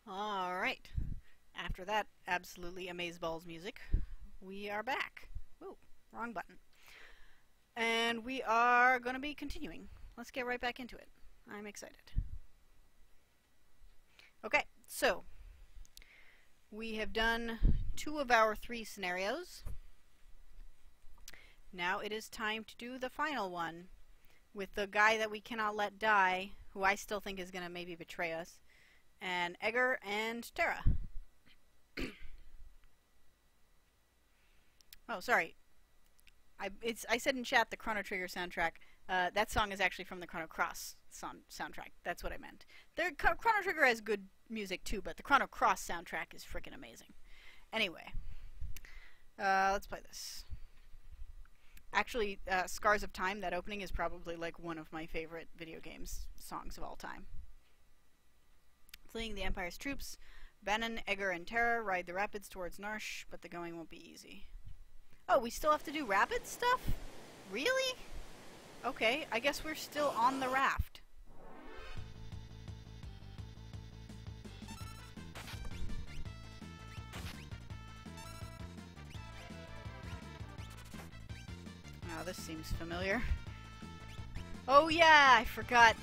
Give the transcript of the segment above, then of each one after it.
Alright, after that absolutely amazeballs music, we are back. Ooh, wrong button. And we are going to be continuing. Let's get right back into it. I'm excited. Okay, so we have done 2 of our 3 scenarios. Now it is time to do the final one with the guy that we cannot let die, who I still think is going to maybe betray us, and Edgar and Tara. Oh, sorry. I said in chat the Chrono Trigger soundtrack. That song is actually from the Chrono Cross soundtrack. That's what I meant. Chrono Trigger has good music too, but the Chrono Cross soundtrack is freaking amazing. Anyway, let's play this. Actually, Scars of Time, that opening is probably like one of my favorite video games songs of all time. Fleeing the Empire's troops, Bannon, Edgar, and Tara ride the rapids towards Narsh, but the going won't be easy. Oh, we still have to do rapid stuff? Really? Okay, I guess we're still on the raft. Oh, this seems familiar. Oh yeah, I forgot.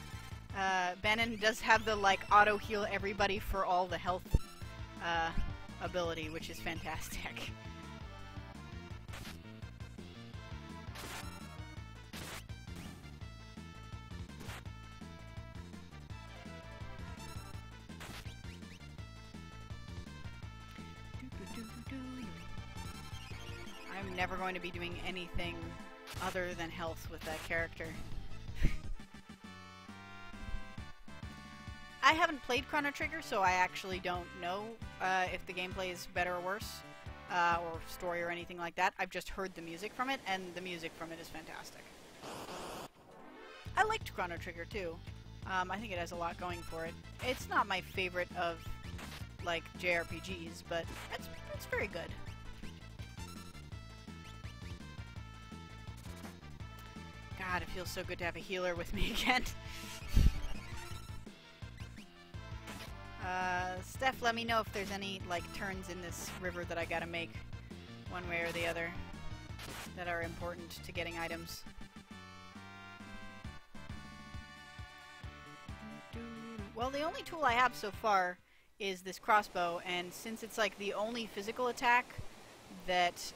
Bannon does have the, like, auto-heal everybody for all the health ability, which is fantastic. I'm never going to be doing anything other than health with that character. I haven't played Chrono Trigger, so I actually don't know if the gameplay is better or worse, or story or anything like that. I've just heard the music from it, and the music from it is fantastic. I liked Chrono Trigger too. I think it has a lot going for it. It's not my favorite of, like, JRPGs, but it's very good. God, it feels so good to have a healer with me again. Steph, let me know if there's any, like, turns in this river that I gotta make, one way or the other, that are important to getting items. Well, the only tool I have so far is this crossbow, and since it's, like, the only physical attack that,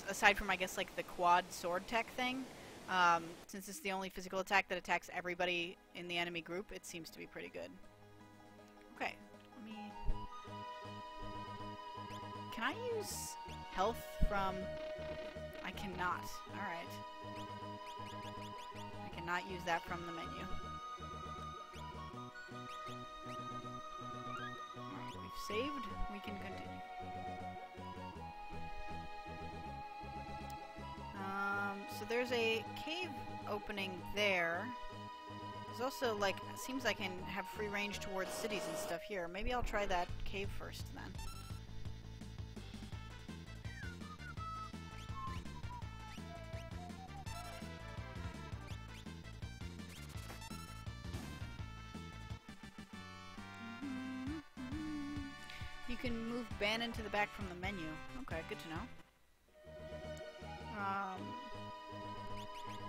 aside from, I guess, like, the quad sword tech thing, since it's the only physical attack that attacks everybody in the enemy group, it seems to be pretty good. Okay, let me... Can I use health from... I cannot. Alright. I cannot use that from the menu. Alright, we've saved. We can continue. So there's a cave opening there. There's also, like, it seems I can have free range towards cities and stuff here. Maybe I'll try that cave first, then. You can move Bannon to the back from the menu. Okay, good to know.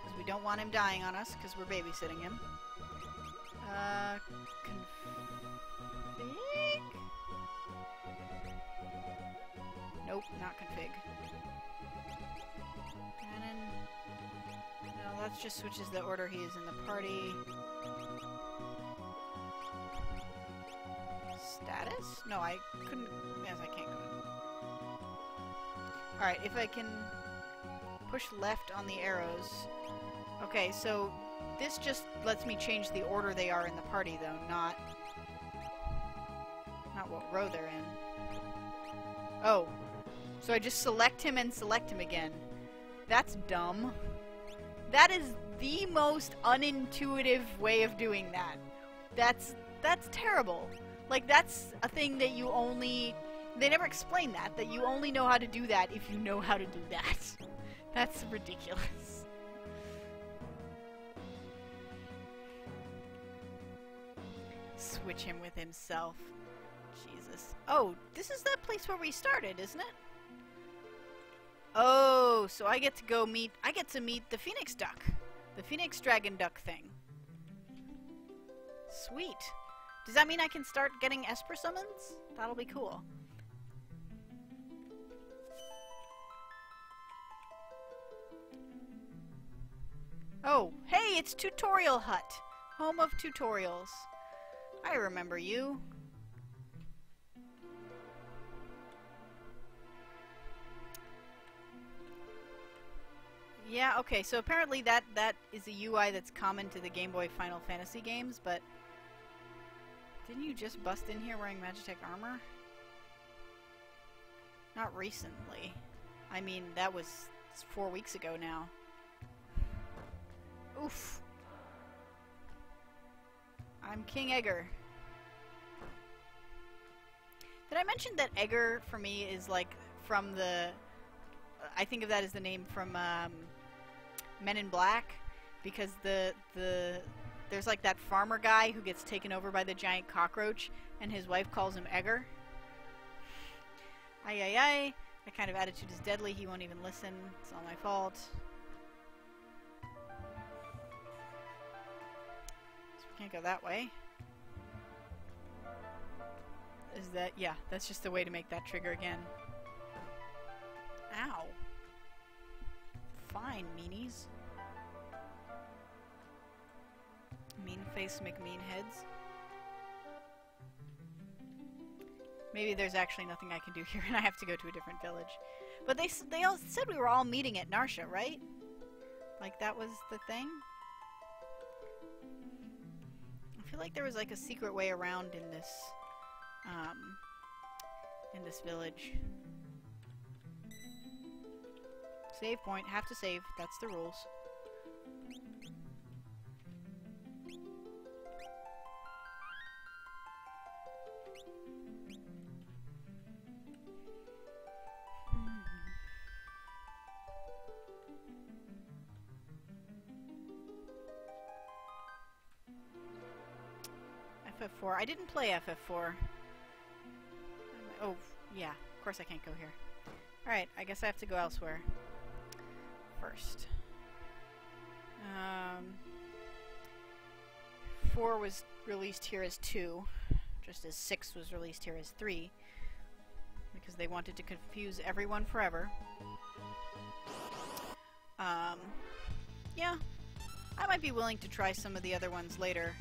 Because we don't want him dying on us, because we're babysitting him. Config? Nope, not config. Bannon. No, that just switches the order he is in the party. Status? No, I couldn't... Yes, I can't go. Alright, if I can push left on the arrows. Okay, so this just lets me change the order they are in the party, though, not what row they're in. Oh. So I just select him and select him again. That's dumb. That is the most unintuitive way of doing that. That's terrible. Like, that's a thing that you only... They never explain that you only know how to do that if you know how to do that. That's ridiculous. Switch him with himself. this? Oh, this is that place where we started, isn't it? Oh, so I get to meet the Phoenix Duck. The Phoenix Dragon Duck thing. Sweet. Does that mean I can start getting Esper summons? That'll be cool. Oh, hey, it's Tutorial Hut. Home of tutorials. I remember you. Yeah, okay, so apparently that is a UI that's common to the Game Boy Final Fantasy games, but didn't you just bust in here wearing Magitech armor? Not recently. I mean, that was 4 weeks ago now. Oof. I'm King Egger. Did I mention that Egger for me is like from the... I think of that as the name from Men in Black, because there's like that farmer guy who gets taken over by the giant cockroach, and his wife calls him Egger. Ay ay ay. That kind of attitude is deadly. He won't even listen. It's all my fault. So we can't go that way. Is that... yeah, that's just the way to make that trigger again. Ow. Fine, meanies. Mean face make mean heads. Maybe there's actually nothing I can do here and I have to go to a different village. But they all said we were all meeting at Narsha, right? Like that was the thing? I feel like there was like a secret way around in this village. Save point, have to save, that's the rules. FF4. I didn't play FF4. Oh, yeah. Of course I can't go here. Alright, I guess I have to go elsewhere. First. 4 was released here as 2, just as 6 was released here as 3, because they wanted to confuse everyone forever. Yeah, I might be willing to try some of the other ones later,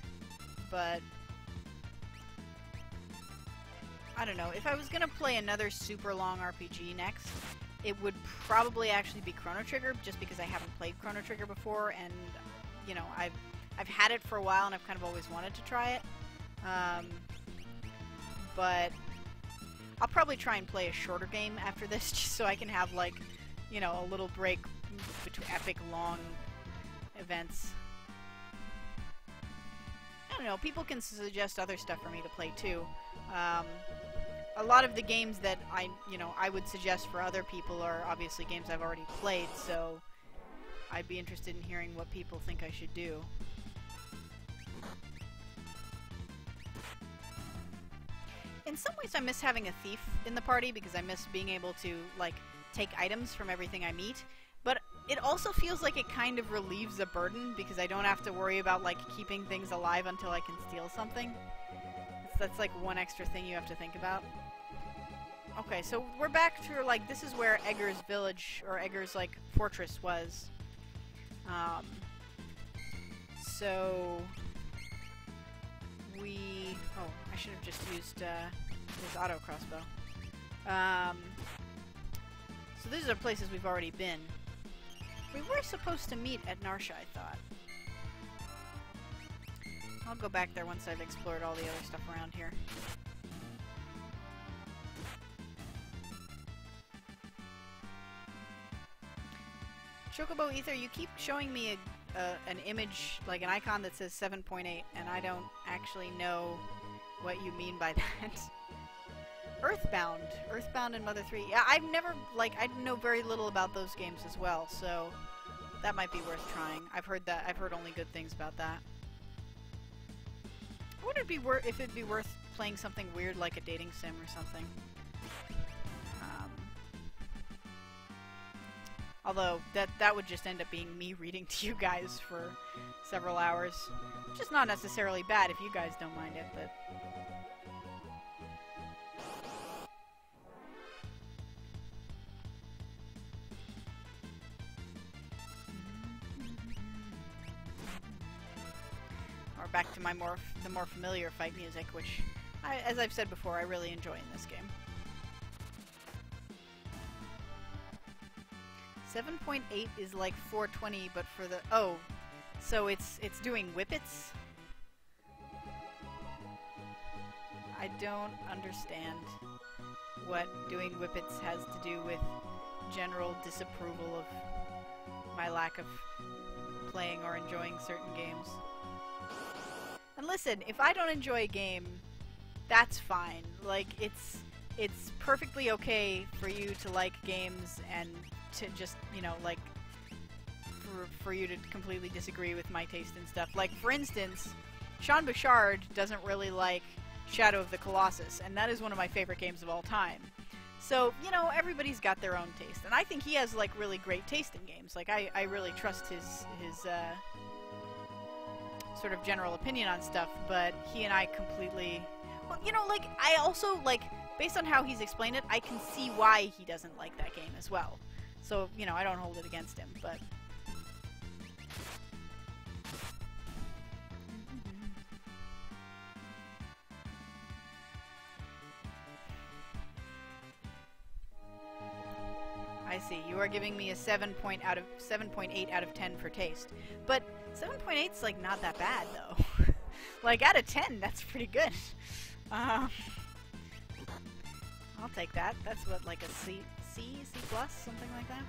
but I don't know. If I was gonna play another super long RPG next, it would probably actually be Chrono Trigger, just because I haven't played Chrono Trigger before, and you know, I've had it for a while and I've kind of always wanted to try it. But I'll probably try and play a shorter game after this, just so I can have like, you know, a little break between epic long events. I don't know, people can suggest other stuff for me to play too. A lot of the games that I would suggest for other people are obviously games I've already played, so I'd be interested in hearing what people think I should do. In some ways I miss having a thief in the party, because I miss being able to, like, take items from everything I meet, but it also feels like it kind of relieves a burden, because I don't have to worry about, like, keeping things alive until I can steal something. That's like one extra thing you have to think about. Okay, so we're back to, like, this is where Egger's village, or Egger's, like, fortress was. So we... oh, I should have just used his auto crossbow. So these are places we've already been. We were supposed to meet at Narsha, I thought. I'll go back there once I've explored all the other stuff around here. Chocobo Ether, you keep showing me an image, like an icon that says 7.8, and I don't actually know what you mean by that. Earthbound. Earthbound and Mother 3. Yeah, I've never, like, I know very little about those games as well, so that might be worth trying. I've heard only good things about that. I wonder if it'd be worth playing something weird like a dating sim or something. Although, that would just end up being me reading to you guys for several hours. Which is not necessarily bad if you guys don't mind it, but... Or back to my the more familiar fight music, which, as I've said before, I really enjoy in this game. 7.8 is like 420, but for the... Oh, so it's doing whippets? I don't understand what doing whippets has to do with general disapproval of my lack of playing or enjoying certain games. And listen, if I don't enjoy a game, that's fine. Like, it's perfectly okay for you to like games and to just, you know, like, for you to completely disagree with my taste and stuff. Like, for instance, Sean Bouchard doesn't really like Shadow of the Colossus, and that is one of my favorite games of all time. So, you know, everybody's got their own taste, and I think he has, like, really great taste in games. Like, I really trust his sort of general opinion on stuff, but he and I completely... Well, you know, like, I also, like, based on how he's explained it, I can see why he doesn't like that game as well. So, you know, I don't hold it against him, but... I see. You are giving me a 7.8 out of 10 for taste. But 7.8 is, like, not that bad, though. Like, out of 10, that's pretty good. I'll take that. That's what, like a C plus, something like that.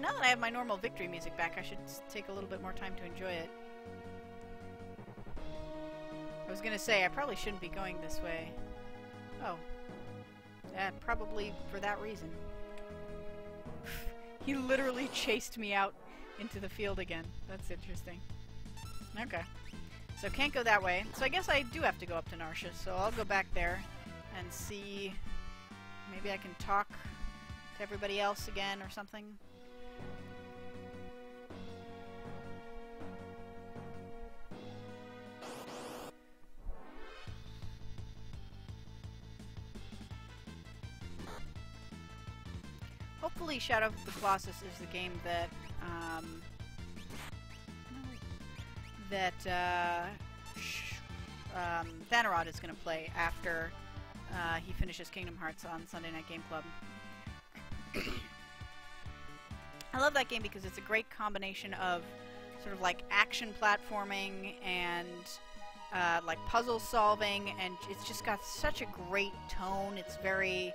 Now that I have my normal victory music back, I should take a little bit more time to enjoy it. I was gonna say, I probably shouldn't be going this way. Oh. Probably for that reason. He literally chased me out into the field again. That's interesting. Okay. So can't go that way. So I guess I do have to go up to Narsha, so I'll go back there and see... Maybe I can talk to everybody else again or something. Hopefully Shadow of the Colossus is the game that, Thanarod is going to play after he finishes Kingdom Hearts on Sunday Night Game Club. I love that game because it's a great combination of sort of like action platforming and like puzzle solving, and it's just got such a great tone. It's very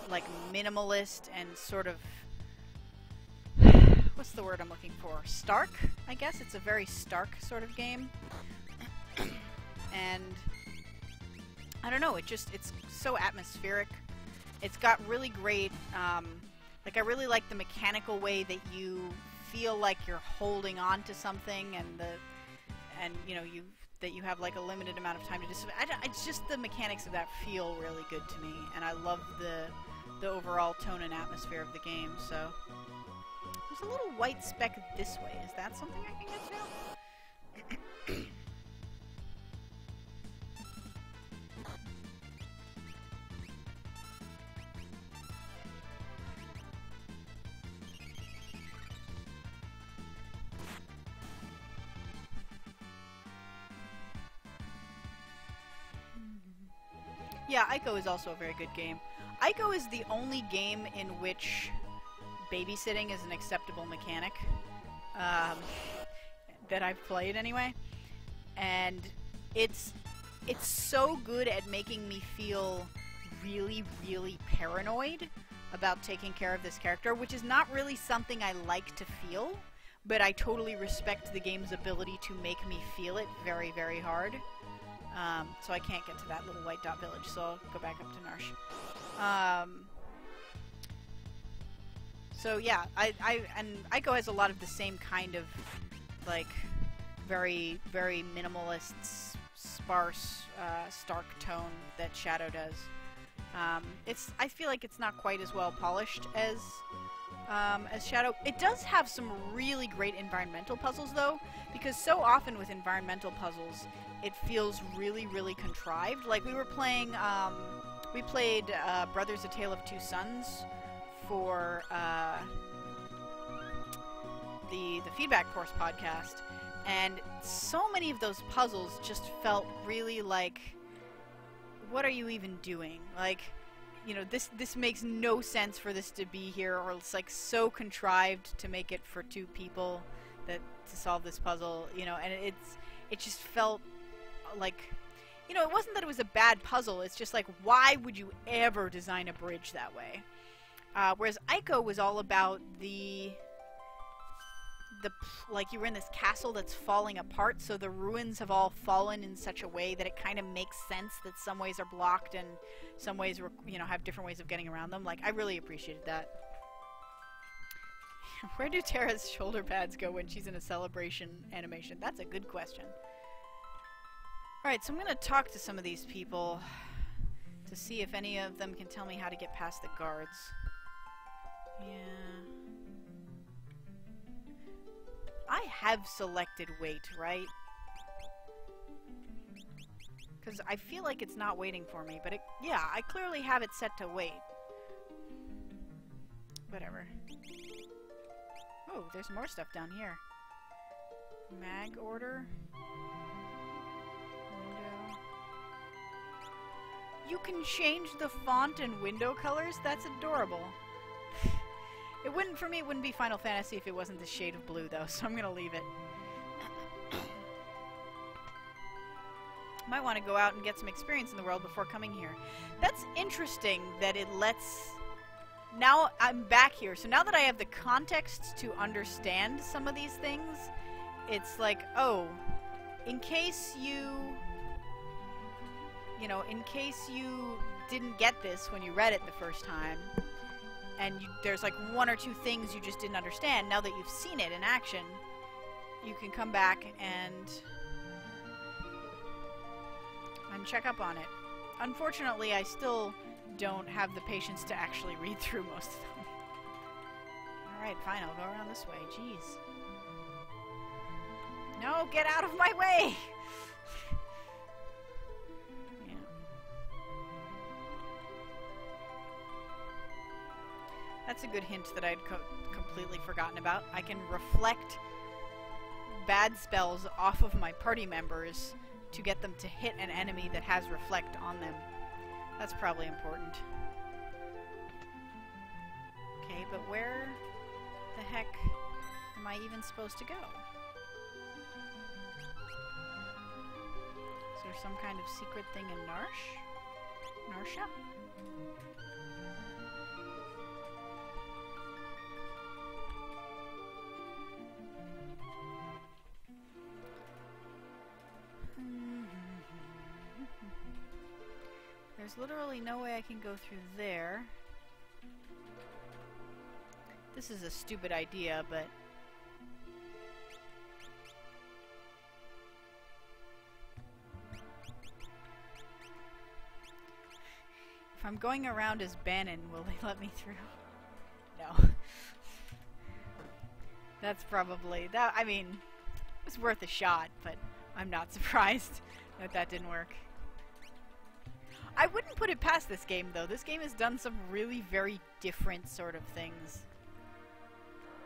like minimalist and sort of, what's the word I'm looking for? Stark, I guess. It's a very stark sort of game. And I don't know, it's so atmospheric. It's got really great, like I really like the mechanical way that you feel like you're holding on to something, and you know, that you have like a limited amount of time to it's just the mechanics of that feel really good to me, and I love the overall tone and atmosphere of the game. So there's a little white speck this way. Is that something I can get to? Yeah, Ico is also a very good game. Ico is the only game in which babysitting is an acceptable mechanic that I've played anyway, and it's so good at making me feel really, really paranoid about taking care of this character, which is not really something I like to feel, but I totally respect the game's ability to make me feel it very, very hard. So I can't get to that little white dot village, so I'll go back up to Narsh. So yeah, and Ico has a lot of the same kind of like, very, very minimalist, sparse, stark tone that Shadow does. I feel like it's not quite as well polished as Shadow. It does have some really great environmental puzzles, though, because so often with environmental puzzles, it feels really, really contrived. Like, we were playing, we played Brothers: A Tale of Two Sons for the Feedback Force podcast, and so many of those puzzles just felt really like, what are you even doing? Like, you know, this makes no sense for this to be here, or it's like so contrived to make it for two people to solve this puzzle, you know, and it just felt like, you know, it wasn't that it was a bad puzzle, it's just like, why would you ever design a bridge that way? Whereas Ico was all about like, you were in this castle that's falling apart, so the ruins have all fallen in such a way that it kind of makes sense that some ways are blocked and some ways, you know, have different ways of getting around them. Like, I really appreciated that. Where do Terra's shoulder pads go when she's in a celebration animation? That's a good question. Alright, so I'm going to talk to some of these people to see if any of them can tell me how to get past the guards. Yeah. I have selected wait, right? Because I feel like it's not waiting for me, but yeah, I clearly have it set to wait. Whatever. Oh, there's more stuff down here. Mag order. Window. You can change the font and window colors? That's adorable. It wouldn't, for me, it wouldn't be Final Fantasy if it wasn't this shade of blue, though, so I'm gonna leave it. Might want to go out and get some experience in the world before coming here. That's interesting that it lets... Now I'm back here, so now that I have the context to understand some of these things, it's like, oh, in case you know, in case you didn't get this when you read it the first time, and there's like one or two things you just didn't understand, now that you've seen it in action, you can come back and check up on it. Unfortunately, I still don't have the patience to actually read through most of them. Alright, fine, I'll go around this way. Jeez. No, get out of my way! Yeah. That's a good hint that I'd completely forgotten about. I can reflect bad spells off of my party members to get them to hit an enemy that has reflect on them. That's probably important. Okay, but where the heck am I even supposed to go? Is there some kind of secret thing in Narsha? There's literally no way I can go through there. This is a stupid idea, but... If I'm going around as Bannon, will they let me through? No. That's probably... that. I mean, it was worth a shot, but I'm not surprised that that didn't work. I wouldn't put it past this game, though. This game has done some really very different sort of things.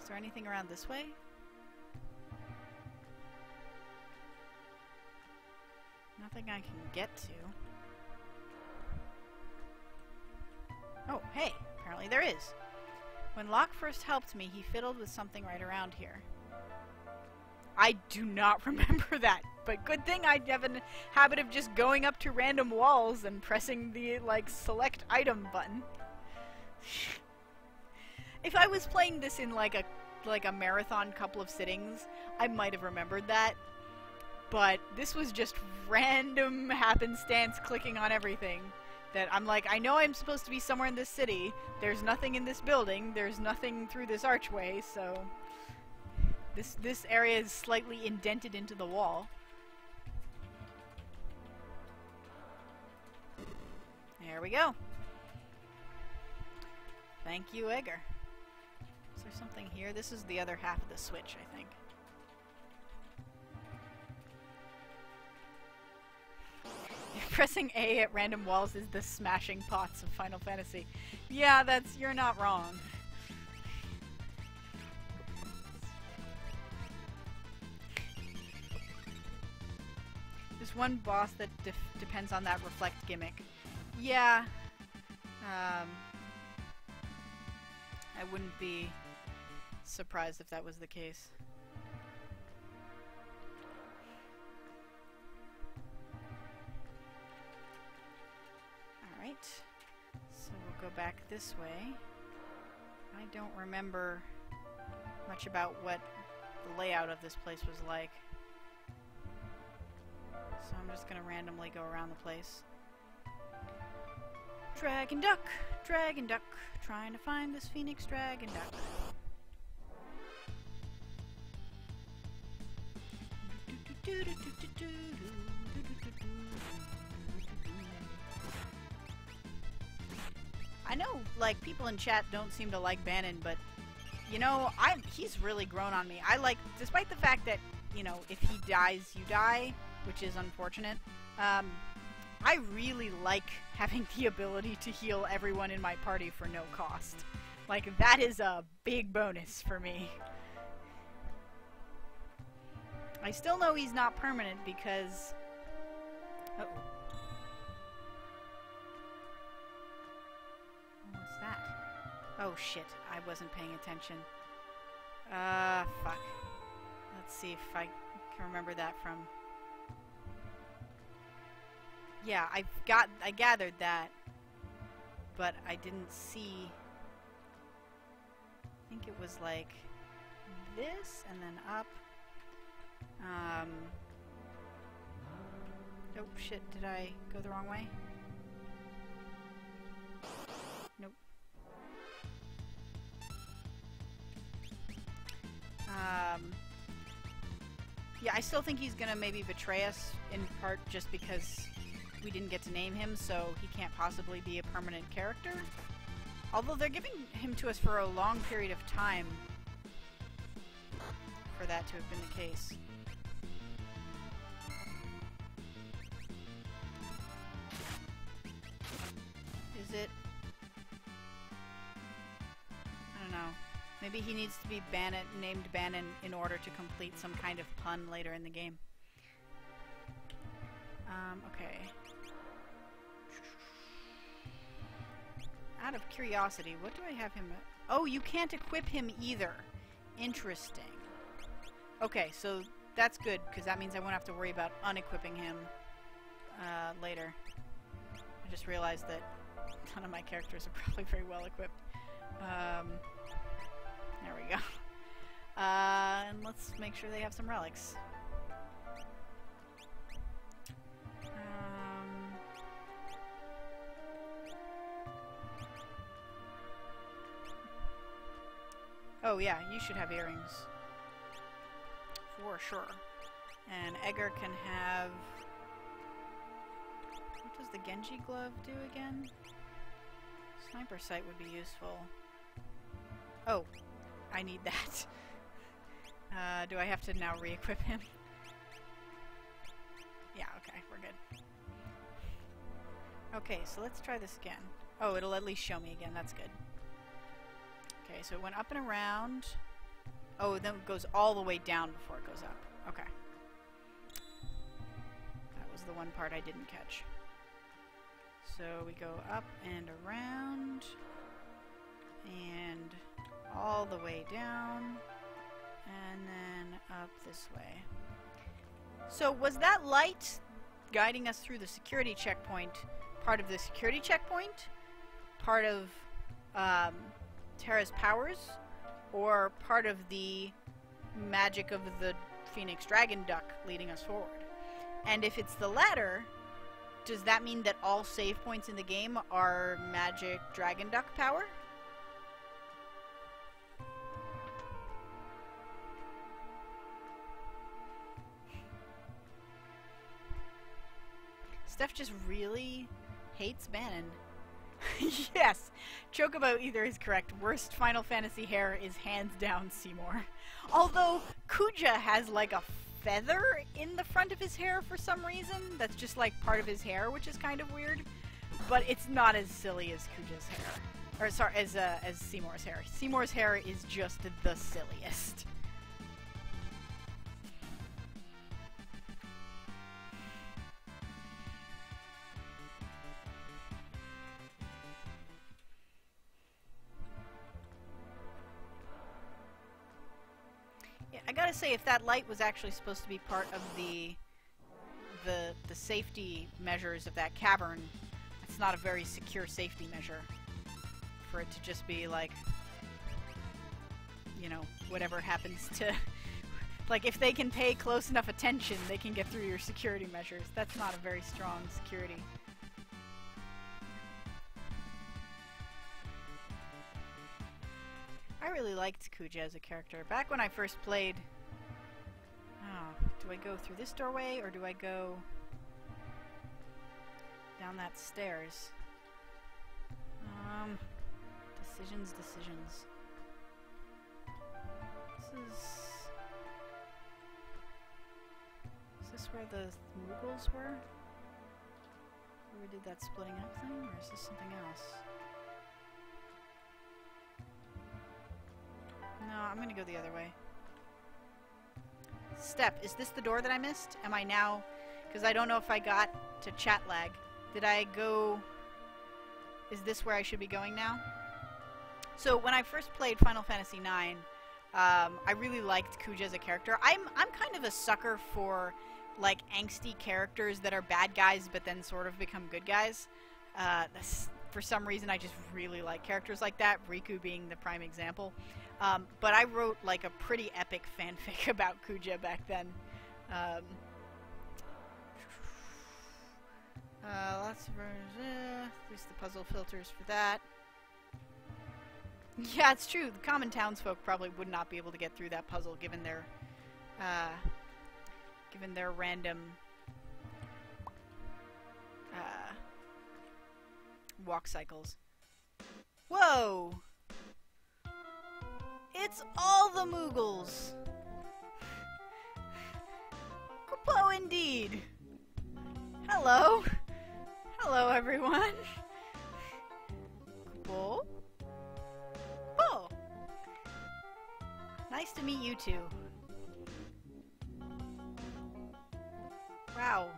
Is there anything around this way? Nothing I can get to. Oh, hey! Apparently there is. When Locke first helped me, he fiddled with something right around here. I do not remember that, but good thing I have a habit of just going up to random walls and pressing the, like, select item button. If I was playing this in, like a marathon couple of sittings, I might have remembered that, but this was just random happenstance clicking on everything that I'm like, I know I'm supposed to be somewhere in this city, there's nothing in this building, there's nothing through this archway, so... This area is slightly indented into the wall. There we go. Thank you, Edgar. Is there something here? This is the other half of the switch, I think. Pressing A at random walls is the smashing pots of Final Fantasy. Yeah, you're not wrong. There's one boss that depends on that reflect gimmick. Yeah. I wouldn't be surprised if that was the case. Alright. So we'll go back this way. I don't remember much about what the layout of this place was like. So I'm just gonna randomly go around the place. Dragon duck, trying to find this phoenix dragon duck. I know, like, people in chat don't seem to like Bannon, but, you know, he's really grown on me. Despite the fact that, you know, if he dies, you die, which is unfortunate, I really like having the ability to heal everyone in my party for no cost. Like, that is a big bonus for me. I still know he's not permanent because... Uh-oh. What's that? Oh shit, I wasn't paying attention. Fuck. Let's see if I can remember that from... Yeah, I gathered that, but I didn't see... I think it was like this, and then up. Oh shit, did I go the wrong way? Nope. Yeah, I still think he's gonna maybe betray us, in part just because we didn't get to name him, so he can't possibly be a permanent character. Although they're giving him to us for a long period of time for that to have been the case. Is it? I don't know. Maybe he needs to be named Bannon in order to complete some kind of pun later in the game. Okay. Out of curiosity, what do I have him... Oh, you can't equip him either. Interesting. Okay, so that's good, because that means I won't have to worry about unequipping him later. I just realized that none of my characters are probably very well equipped. There we go. And let's make sure they have some relics. Oh yeah, you should have earrings. For sure. And Edgar can have... What does the Genji glove do again? Sniper sight would be useful. Oh, I need that. Do I have to now re-equip him? Yeah, okay, we're good. Okay, so let's try this again. Oh, it'll at least show me again, that's good. Okay, so it went up and around. Oh, then it goes all the way down before it goes up. Okay. That was the one part I didn't catch. So we go up and around. And all the way down. And then up this way. So was that light guiding us through the security checkpoint part of the security checkpoint? Part of... Terra's powers, or part of the magic of the Phoenix Dragon Duck leading us forward? And if it's the latter, does that mean that all save points in the game are magic Dragon Duck power? Steph just really hates Banon. Yes! Chocobo either is correct. Worst Final Fantasy hair is hands down Seymour. Although, Kuja has like a feather in the front of his hair for some reason. That's just like part of his hair, which is kind of weird. But it's not as silly as Kuja's hair. Or sorry, as Seymour's hair. Seymour's hair is just the silliest. I gotta say, if that light was actually supposed to be part of the safety measures of that cavern, it's not a very secure safety measure for it to just be like, you know, whatever happens to... like, if they can pay close enough attention, they can get through your security measures. That's not a very strong security. I really liked Kuja as a character. Back when I first played... Oh, do I go through this doorway, or do I go down that stairs? Decisions. Is this where the Muggles were? Where we did that splitting up thing, or is this something else? No, I'm gonna go the other way. Step, is this the door that I missed? Am I now... Because I don't know if I got to chat lag. Did I go... Is this where I should be going now? So, when I first played Final Fantasy IX, I really liked Kuja as a character. I'm kind of a sucker for, like, angsty characters that are bad guys but then sort of become good guys. For some reason, I just really like characters like that, Riku being the prime example. But I wrote, like, a pretty epic fanfic about Kuja back then. Lots of... at least the puzzle filters for that. Yeah, it's true. The common townsfolk probably would not be able to get through that puzzle given their random walk cycles. Whoa! It's all the Muggles! Kupo indeed! Hello! Hello, everyone! Kupo? Oh! Nice to meet you two. Wow.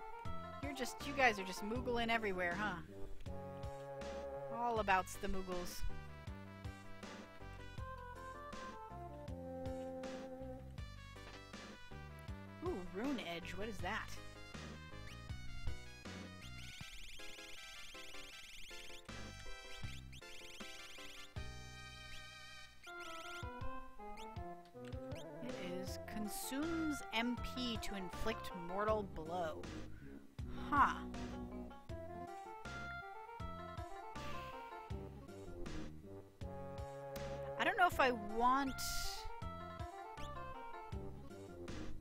You guys are just Moogling everywhere, huh? All about's the Muggles. Ooh, Rune Edge, what is that? It is consumes MP to inflict mortal blow. Huh. I don't know if I want...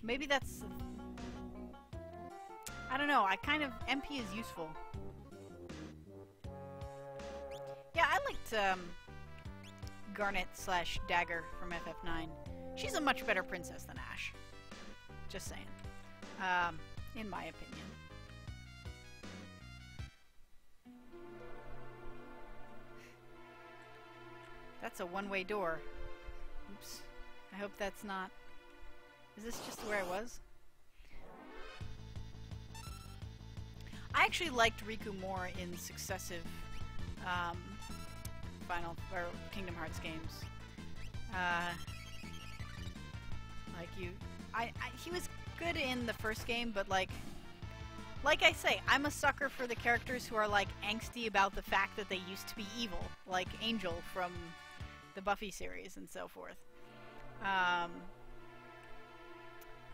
Maybe that's... I don't know, MP is useful. Yeah, I liked, Garnet/Dagger from FF9. She's a much better princess than Ash. Just saying. In my opinion. That's a one-way door. Oops. I hope that's not... Is this just where I was? I actually liked Riku more in successive Kingdom Hearts games. He was good in the first game, but like I say, I'm a sucker for the characters who are like angsty about the fact that they used to be evil, like Angel from the Buffy series and so forth.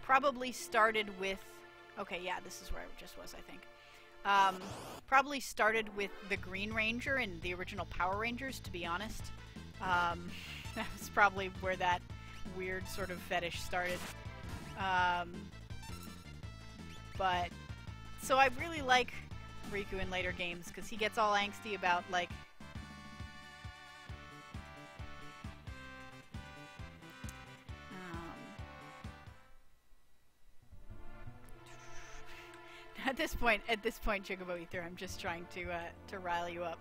Probably started with... Okay, yeah, this is where I just was, I think. Probably started with the Green Ranger in the original Power Rangers, to be honest. That was probably where that weird sort of fetish started. But... So I really like Riku in later games, because he gets all angsty about, like... At this point, Chocobo Ether, I'm just trying to rile you up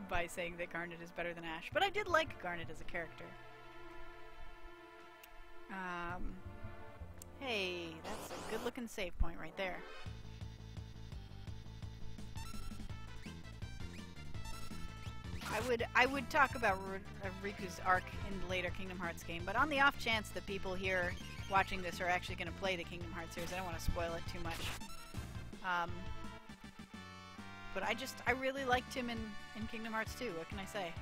by saying that Garnet is better than Ash. But I did like Garnet as a character. Hey, that's a good-looking save point right there. I would talk about Riku's arc in the later Kingdom Hearts game, but on the off chance that people here watching this are actually going to play the Kingdom Hearts series, I don't want to spoil it too much. But I really liked him in Kingdom Hearts 2, what can I say?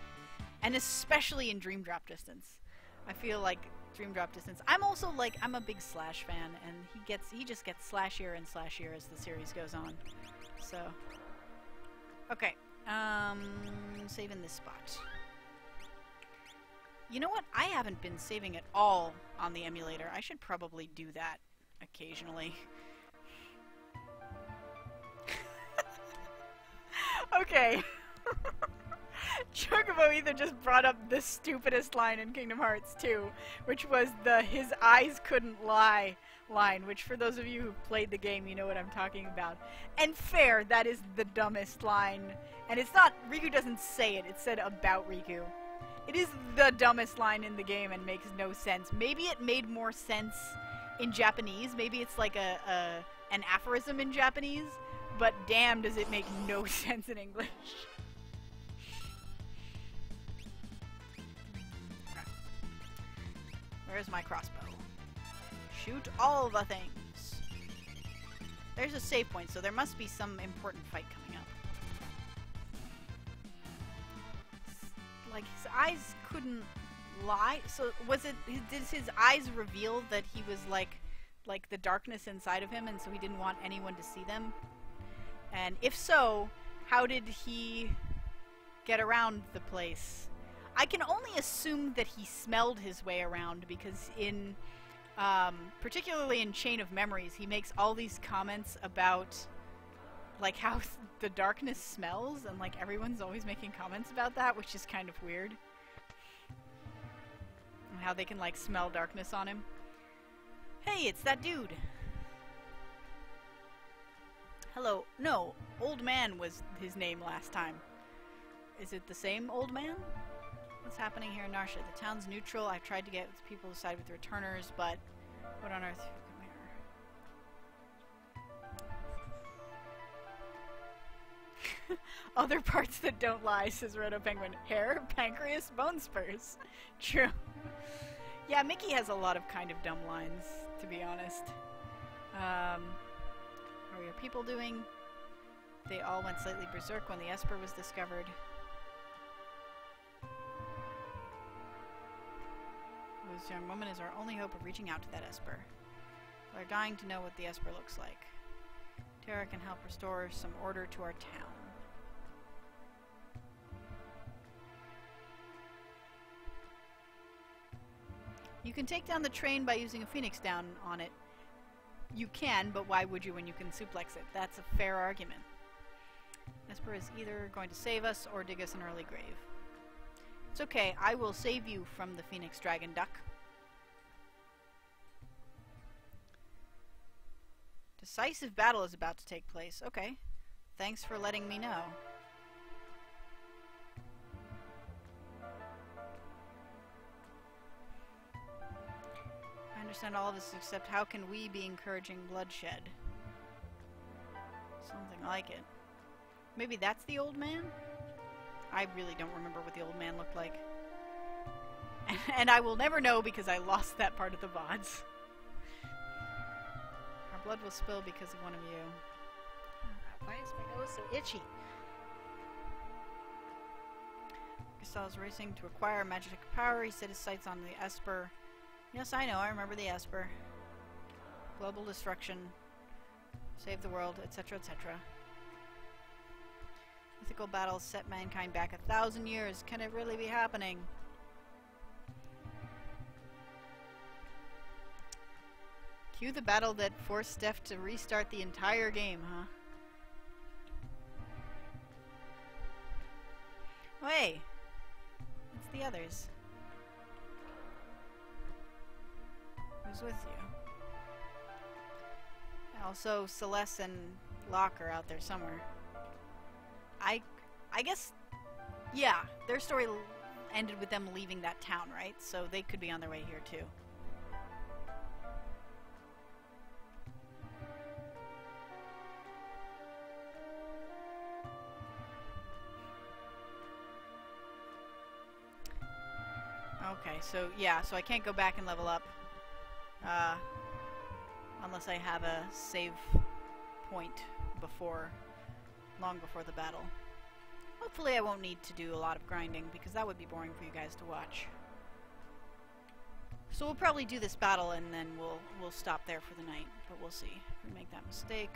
And especially in Dream Drop Distance. I feel like Dream Drop Distance. I'm also like, I'm a big Slash fan, and he just gets slashier and slashier as the series goes on. So, okay, saving this spot. You know what? I haven't been saving at all on the emulator. I should probably do that occasionally. Okay. Chocobo Ether just brought up the stupidest line in Kingdom Hearts 2, which was the "his eyes couldn't lie" line, which for those of you who played the game, you know what I'm talking about. And fair, that is the dumbest line. And it's not, Riku doesn't say it, it's said about Riku. It is the dumbest line in the game and makes no sense. Maybe it made more sense in Japanese, maybe it's like an aphorism in Japanese, but damn does it make no sense in English. Where's my crossbow? Shoot all the things. There's a save point, so there must be some important fight coming up. Like, his eyes couldn't lie? So, was it, did his eyes reveal that he was like the darkness inside of him, and so he didn't want anyone to see them? And if so, how did he get around the place? I can only assume that he smelled his way around, because in, particularly in Chain of Memories, he makes all these comments about, like, how the darkness smells, and, like, everyone's always making comments about that, which is kind of weird. And how they can, like, smell darkness on him. Hey, it's that dude! Hello. No, Old Man was his name last time. Is it the same Old Man? What's happening here in Narsha? The town's neutral. I've tried to get with people to side with the returners, but what on earth? Come here. Other parts that don't lie, says Roto Penguin. Hair, pancreas, bone spurs. True. Yeah, Mickey has a lot of kind of dumb lines, to be honest. How are your people doing? They all went slightly berserk when the Esper was discovered. This young woman is our only hope of reaching out to that Esper. We're dying to know what the Esper looks like. Terra can help restore some order to our town. You can take down the train by using a Phoenix down on it. You can, but why would you when you can suplex it? That's a fair argument. Esper is either going to save us or dig us an early grave. It's okay, I will save you from the Phoenix Dragon Duck. Decisive battle is about to take place. Okay. Thanks for letting me know. I understand all of this, except how can we be encouraging bloodshed? Something like it. Maybe that's the old man? I really don't remember what the old man looked like. And I will never know because I lost that part of the VODs. Our blood will spill because of one of you. Why is my nose so itchy? Gustavo is racing to acquire magic power. He set his sights on the Esper. Yes, I know. I remember the Esper. Global destruction. Save the world, etc., etc. Mythical battles set mankind back 1,000 years. Can it really be happening? Cue the battle that forced Steph to restart the entire game, huh? the others? Who's with you? Also, Celeste and Locke are out there somewhere. I guess, yeah, their story ended with them leaving that town, right? So they could be on their way here too. Okay, so yeah, so I can't go back and level up unless I have a save point long before the battle. Hopefully I won't need to do a lot of grinding, because that would be boring for you guys to watch. So we'll probably do this battle and then we'll stop there for the night, but we'll see if we make that mistake.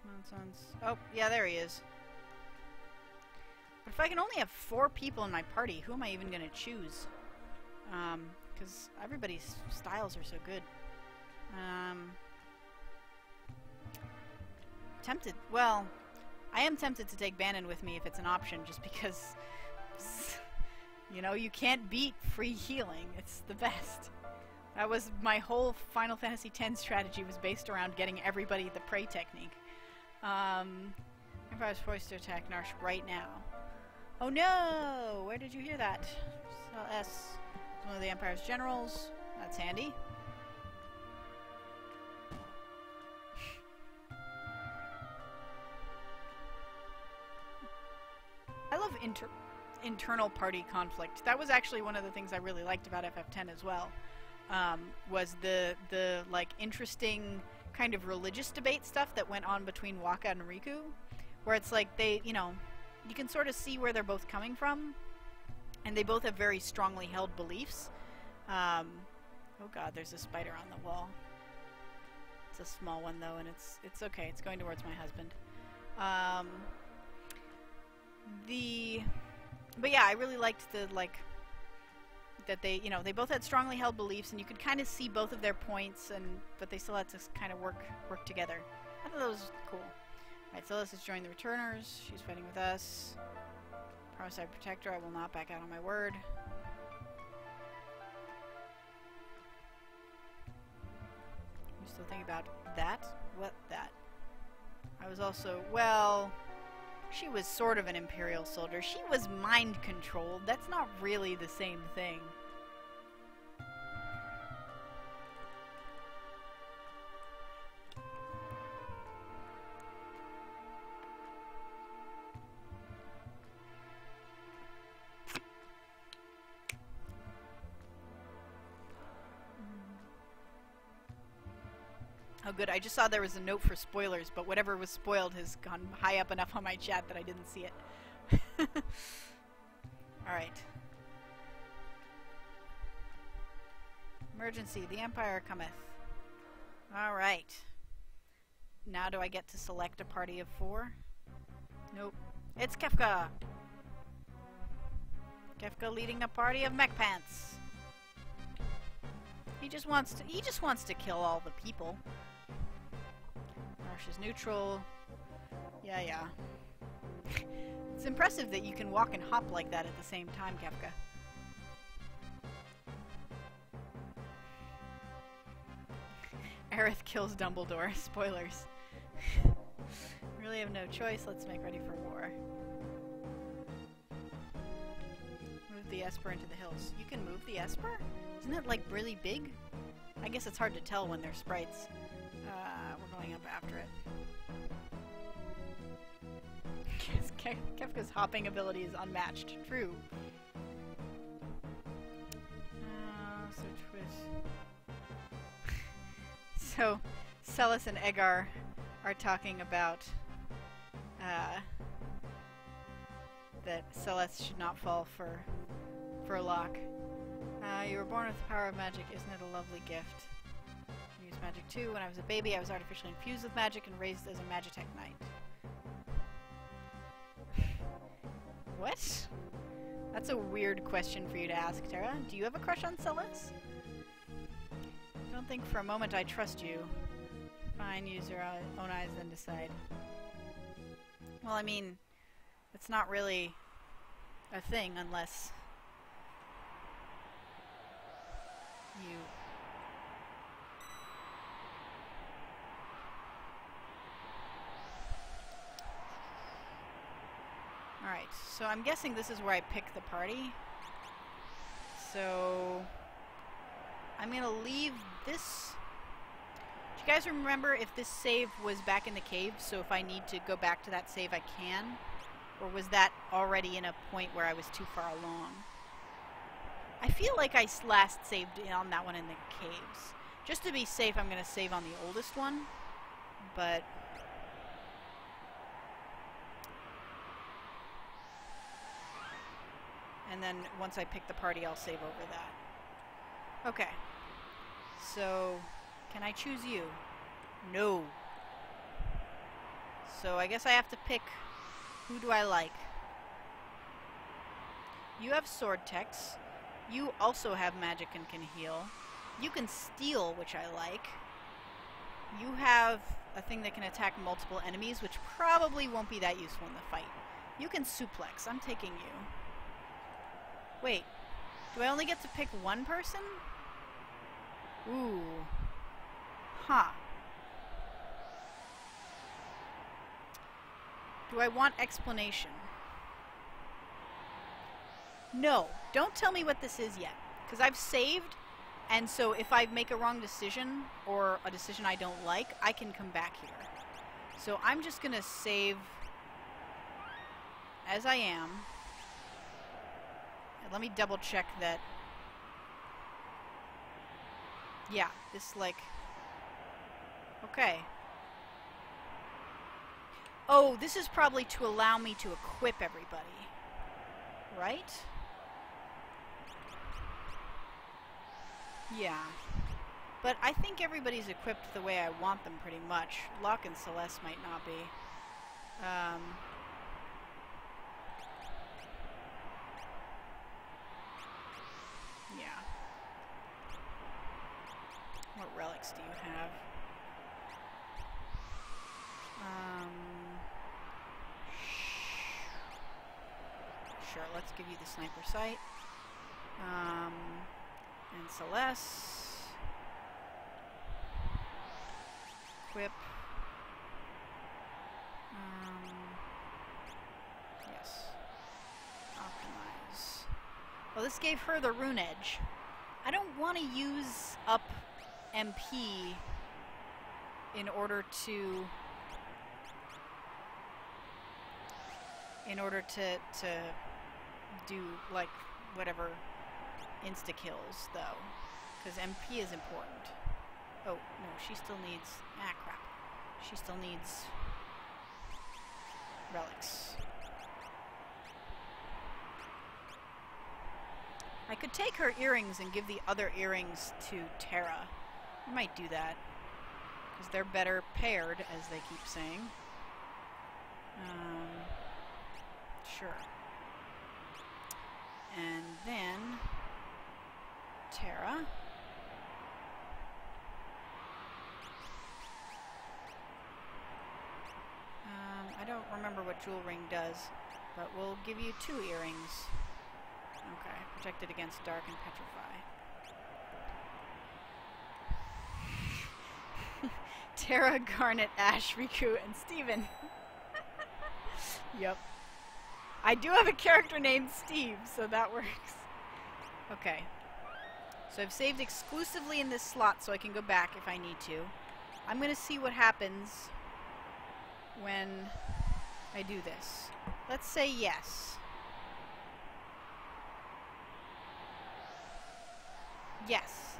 Nonsense. Oh, yeah, there he is. But if I can only have 4 people in my party, who am I even going to choose? Because everybody's styles are so good. Tempted. Well, I am tempted to take Bannon with me if it's an option, just because, you know, you can't beat free healing. It's the best. That was my whole Final Fantasy X strategy, was based around getting everybody the prey technique. If I was forced to attack Narsh right now. Oh no! Where did you hear that? S. One of the Empire's generals. That's handy. I love internal party conflict. That was actually one of the things I really liked about FF10 as well. Was the like interesting kind of religious debate stuff that went on between Waka and Riku, where it's like they, you know, you can sort of see where they're both coming from, and they both have very strongly held beliefs. Oh god, there's a spider on the wall. It's a small one though, and it's okay. It's going towards my husband. But yeah, I really liked that they, you know, they both had strongly held beliefs, and you could kind of see both of their points, but they still had to kind of work together. I thought that was cool. Alright, so let's just join the returners. She's fighting with us. Promise I protect her. I will not back out on my word. You still thinking about that? What that? I was also, well, she was sort of an Imperial soldier. She was mind controlled. That's not really the same thing. Oh good, I just saw there was a note for spoilers, but whatever was spoiled has gone high up enough on my chat that I didn't see it. Alright. Emergency, the Empire cometh. Alright. Now do I get to select a party of 4? Nope. It's Kefka! Kefka leading a party of mech pants. He just wants to kill all the people. Marsh is neutral. Yeah. It's impressive that you can walk and hop like that at the same time, Kefka. Aerith kills Dumbledore. Spoilers. Really have no choice. Let's make ready for war. Move the Esper into the hills. You can move the Esper? Isn't it like really big? I guess it's hard to tell when they're sprites. We're going up after it. Kefka's hopping ability is unmatched. True. So Celes and Egar are talking about that Celeste should not fall for Locke. You were born with the power of magic. Isn't it a lovely gift? I used magic too. When I was a baby, I was artificially infused with magic and raised as a Magitech knight. What? That's a weird question for you to ask, Tara. Do you have a crush on Celes? I don't think for a moment I trust you. Fine, use your own eyes, then decide. Well, I mean, it's not really a thing unless you... Alright, so I'm guessing this is where I pick the party. So I'm gonna leave this. Do you guys remember if this save was back in the cave, so if I need to go back to that save I can? Or was that already in a point where I was too far along? I feel like I last saved on that one in the caves. Just to be safe, I'm gonna save on the oldest one, but... And then once I pick the party, I'll save over that. Okay. So, can I choose you? No. So I guess I have to pick, who do I like? You have sword techs. You also have magic and can heal. You can steal, which I like. You have a thing that can attack multiple enemies, which probably won't be that useful in the fight. You can suplex. I'm taking you. Wait, do I only get to pick one person? Ooh. Huh. Do I want explanation? No, don't tell me what this is yet. Because I've saved, and so if I make a wrong decision, or a decision I don't like, I can come back here. So I'm just gonna save as I am. Let me double check that. Yeah, this like... Okay. Oh, this is probably to allow me to equip everybody. Right? Yeah. But I think everybody's equipped the way I want them pretty much. Locke and Celeste might not be. Yeah. What relics do you have? Sure, let's give you the sniper sight. And Celeste. Equip. Yes. Optimize. Well, this gave her the rune edge. I don't want to use up MP in order to do like whatever insta kills though, because MP is important. Oh no, she still needs crap. She still needs relics. I could take her earrings and give the other earrings to Tara. I might do that, because they're better paired, as they keep saying. Sure. And then Tara. I don't remember what jewel ring does, but we'll give you 2 earrings. Okay, protected against dark and petrify. Tara, Garnet, Ash, Riku, and Steven. Yep. I do have a character named Steve, so that works. Okay. So I've saved exclusively in this slot so I can go back if I need to. I'm going to see what happens when I do this. Let's say yes. Yes.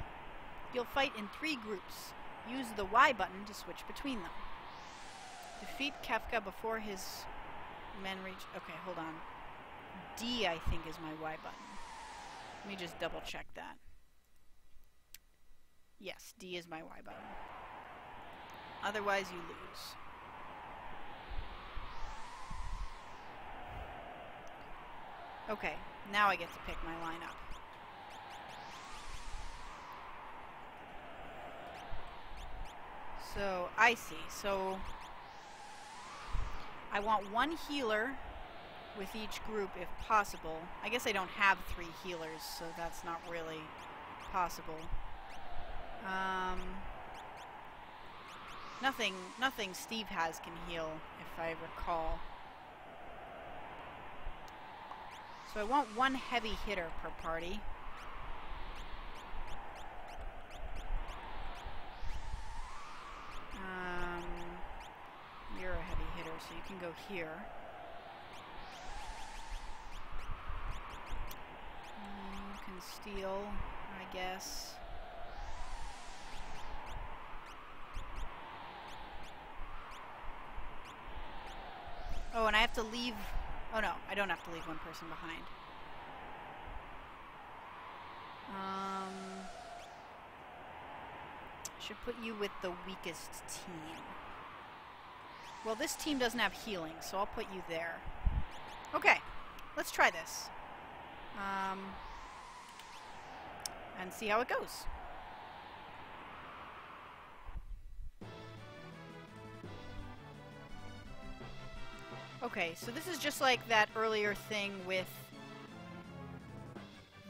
You'll fight in 3 groups. Use the Y button to switch between them. Defeat Kefka before his men reach... Okay, hold on. D, I think, is my Y button. Let me just double check that. Yes, D is my Y button. Otherwise, you lose. Okay, now I get to pick my lineup. So, I see. So, I want 1 healer with each group if possible. I guess I don't have 3 healers, so that's not really possible. Nothing Steve has can heal, if I recall. So I want 1 heavy hitter per party. You're a heavy hitter, so you can go here. You can steal, I guess. Oh, and I have to leave... Oh no, I don't have to leave 1 person behind. Should put you with the weakest team. Well, this team doesn't have healing, so I'll put you there. Okay, let's try this. And see how it goes. Okay, so this is just like that earlier thing with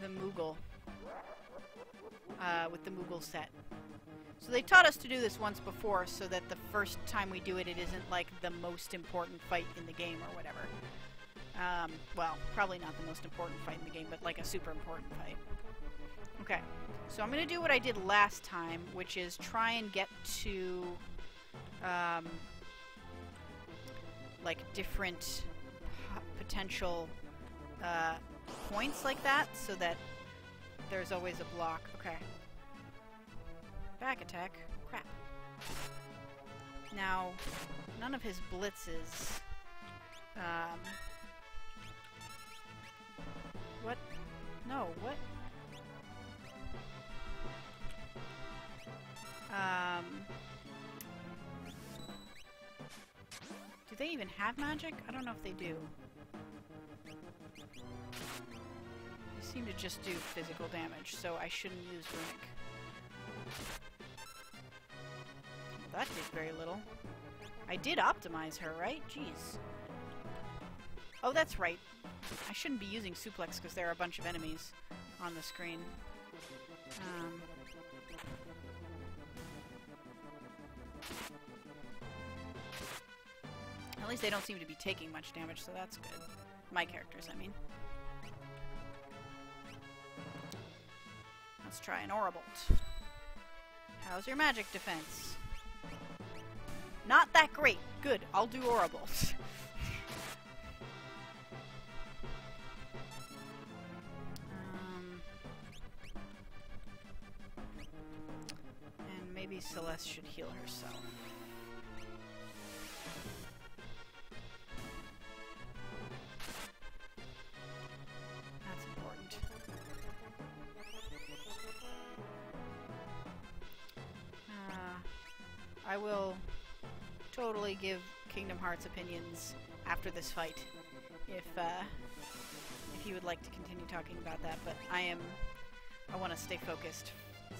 the Moogle. With the Moogle set. So they taught us to do this once before so that the first time we do it, it isn't like the most important fight in the game or whatever. Well, probably not the most important fight in the game, but like a super important fight. Okay, so I'm going to do what I did last time, which is try and get to like different potential points like that, so that there's always a block. Okay. Back attack. Crap. Now, none of his blitzes. What? No, what? Do they even have magic? I don't know if they do. They seem to just do physical damage, so I shouldn't use Runic. That did very little. I did optimize her, right? Jeez. Oh, that's right. I shouldn't be using Suplex because there are a bunch of enemies on the screen. At least they don't seem to be taking much damage, so that's good. My characters, I mean. Let's try an Aurabolt. How's your magic defense? Not that great. Good. I'll do Aurabolt. And maybe Celeste should heal herself. That's important. I will totally give Kingdom Hearts opinions after this fight, if you would like to continue talking about that. But I want to stay focused.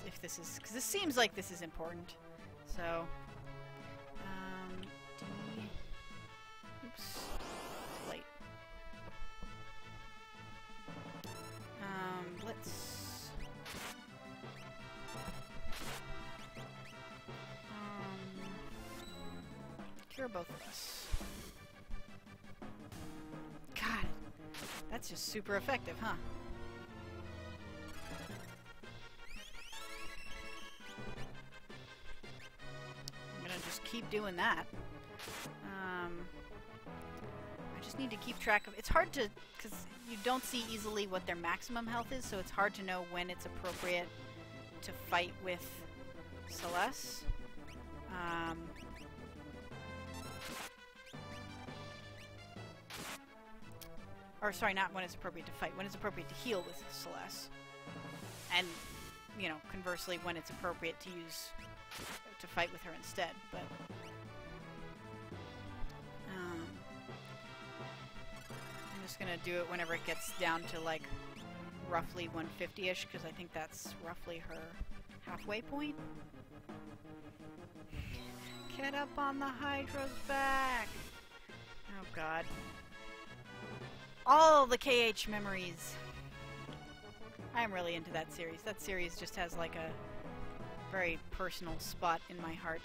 If this is, because this seems like this is important. So, oops, it's late. Let's. Cure both of us. God, that's just super effective, huh? I'm gonna just keep doing that. I just need to keep track of... It's hard to... because you don't see easily what their maximum health is, so it's hard to know when it's appropriate to fight with Celeste. Or, sorry, not when it's appropriate to fight. When it's appropriate to heal with Celeste. And, you know, conversely, when it's appropriate to use... to fight with her instead, but... I'm just gonna do it whenever it gets down to, like, roughly 150-ish, because I think that's roughly her halfway point. Get up on the Hydra's back! Oh, God. All the KH memories. I'm really into that series. That series just has like a very personal spot in my heart.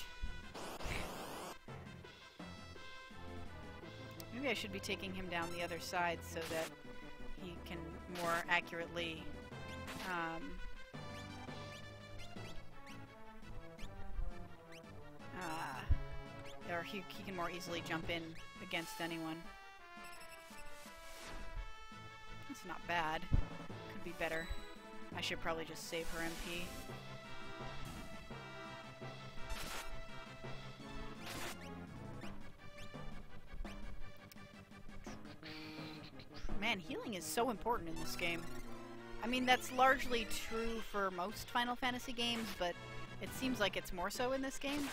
Maybe I should be taking him down the other side so that he can more accurately or he can more easily jump in against anyone. It's not bad. Could be better. I should probably just save her MP. Man, healing is so important in this game. I mean, that's largely true for most Final Fantasy games, but it seems like it's more so in this game.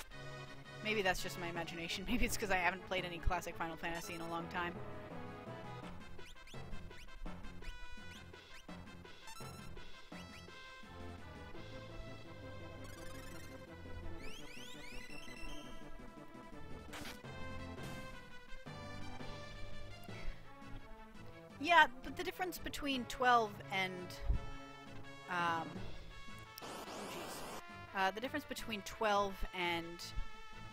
Maybe that's just my imagination. Maybe it's because I haven't played any classic Final Fantasy in a long time. Yeah, but the difference between 12 and the difference between 12 and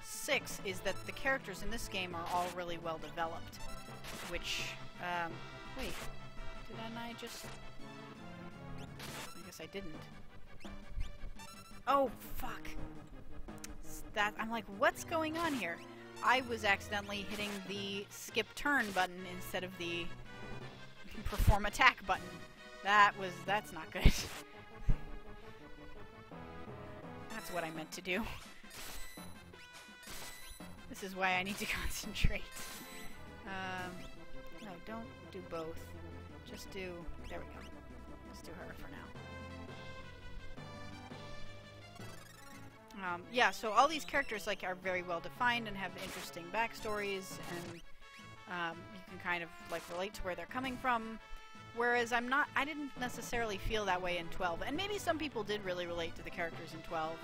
6 is that the characters in this game are all really well developed, which, wait, didn't I just... I guess I didn't. Oh, fuck. That, I'm like, what's going on here? I was accidentally hitting the skip turn button instead of the perform attack button. That's not good. That's what I meant to do. This is why I need to concentrate. No, don't do both. Just do... There we go. Just do her for now. Yeah, so all these characters like are very well defined and have interesting backstories, and you can kind of like relate to where they're coming from. Whereas I didn't necessarily feel that way in 12. And maybe some people did really relate to the characters in 12.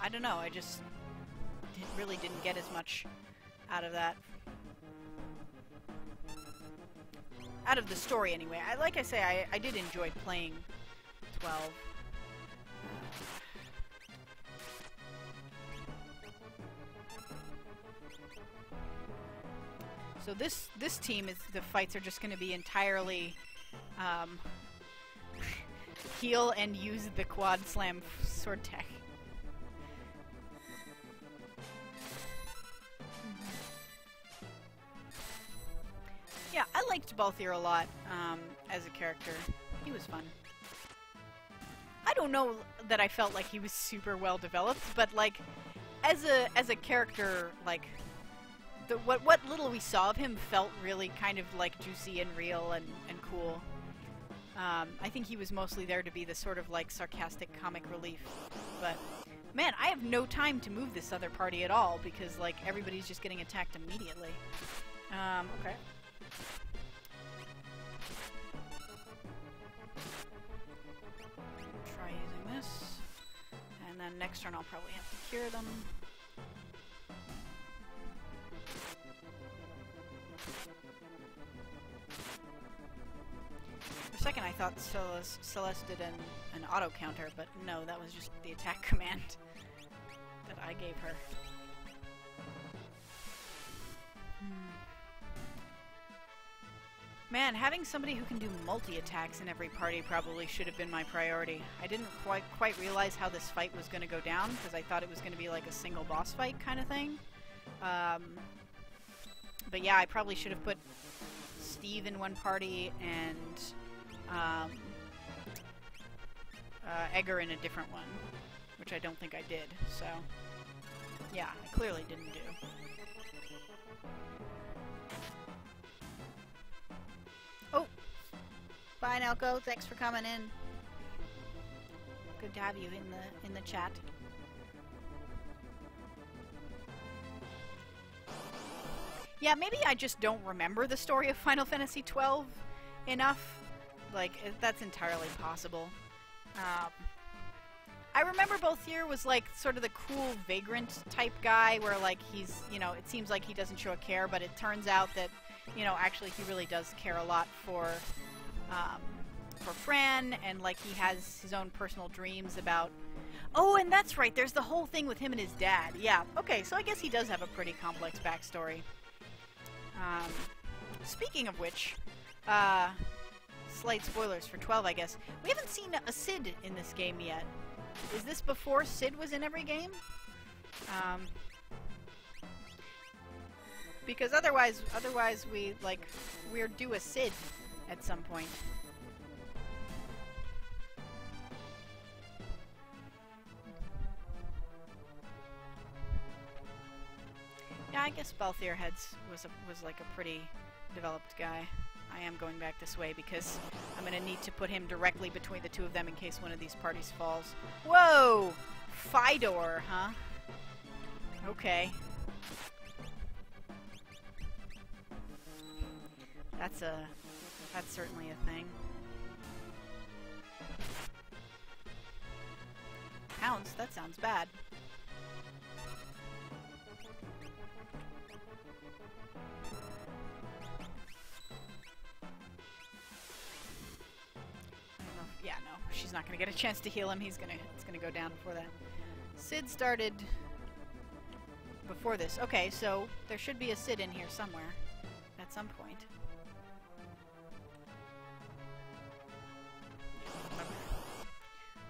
I don't know, I just really didn't get as much out of that. Out of the story, anyway. Like I say, I did enjoy playing 12. So this team the fights are just going to be entirely heal and use the quad slam sword tech. Yeah, I liked Balthier a lot as a character. He was fun. I don't know that I felt like he was super well developed, but like as a character, like what little we saw of him felt really kind of like juicy and real and cool. I think he was mostly there to be the sort of like sarcastic comic relief, but man, I have no time to move this other party at all because like everybody's just getting attacked immediately. Okay. Try using this, and then next turn I'll probably have to cure them. For a second I thought Celeste did an auto counter, but no, that was just the attack command that I gave her. Man, having somebody who can do multi-attacks in every party probably should have been my priority. I didn't quite realize how this fight was going to go down, because I thought it was going to be like a single boss fight kind of thing. But yeah, I probably should have put Steve in one party and Edgar in a different one, which I don't think I did, so yeah, I clearly didn't do. Oh! Bye, Nelko. Thanks for coming in. Good to have you in the chat. Yeah, maybe I just don't remember the story of Final Fantasy XII enough. Like, that's entirely possible. I remember Balthier was like sort of the cool vagrant type guy where like he's, you know, it seems like he doesn't show a care, but it turns out that, you know, actually he really does care a lot for Fran, and like he has his own personal dreams about... Oh, and that's right, there's the whole thing with him and his dad. Yeah, okay, so I guess he does have a pretty complex backstory. Speaking of which, slight spoilers for 12, I guess. We haven't seen a Sid in this game yet. Is this before Sid was in every game? Because otherwise we're due a Sid at some point. Yeah, I guess Balthier was like a pretty developed guy. I am going back this way because I'm gonna need to put him directly between the two of them in case one of these parties falls. Whoa! Fidor, huh? Okay. That's certainly a thing. Hounds? That sounds bad. Yeah, no, she's not gonna get a chance to heal him. It's gonna go down before that. Sid started before this. Okay, so there should be a Sid in here somewhere at some point.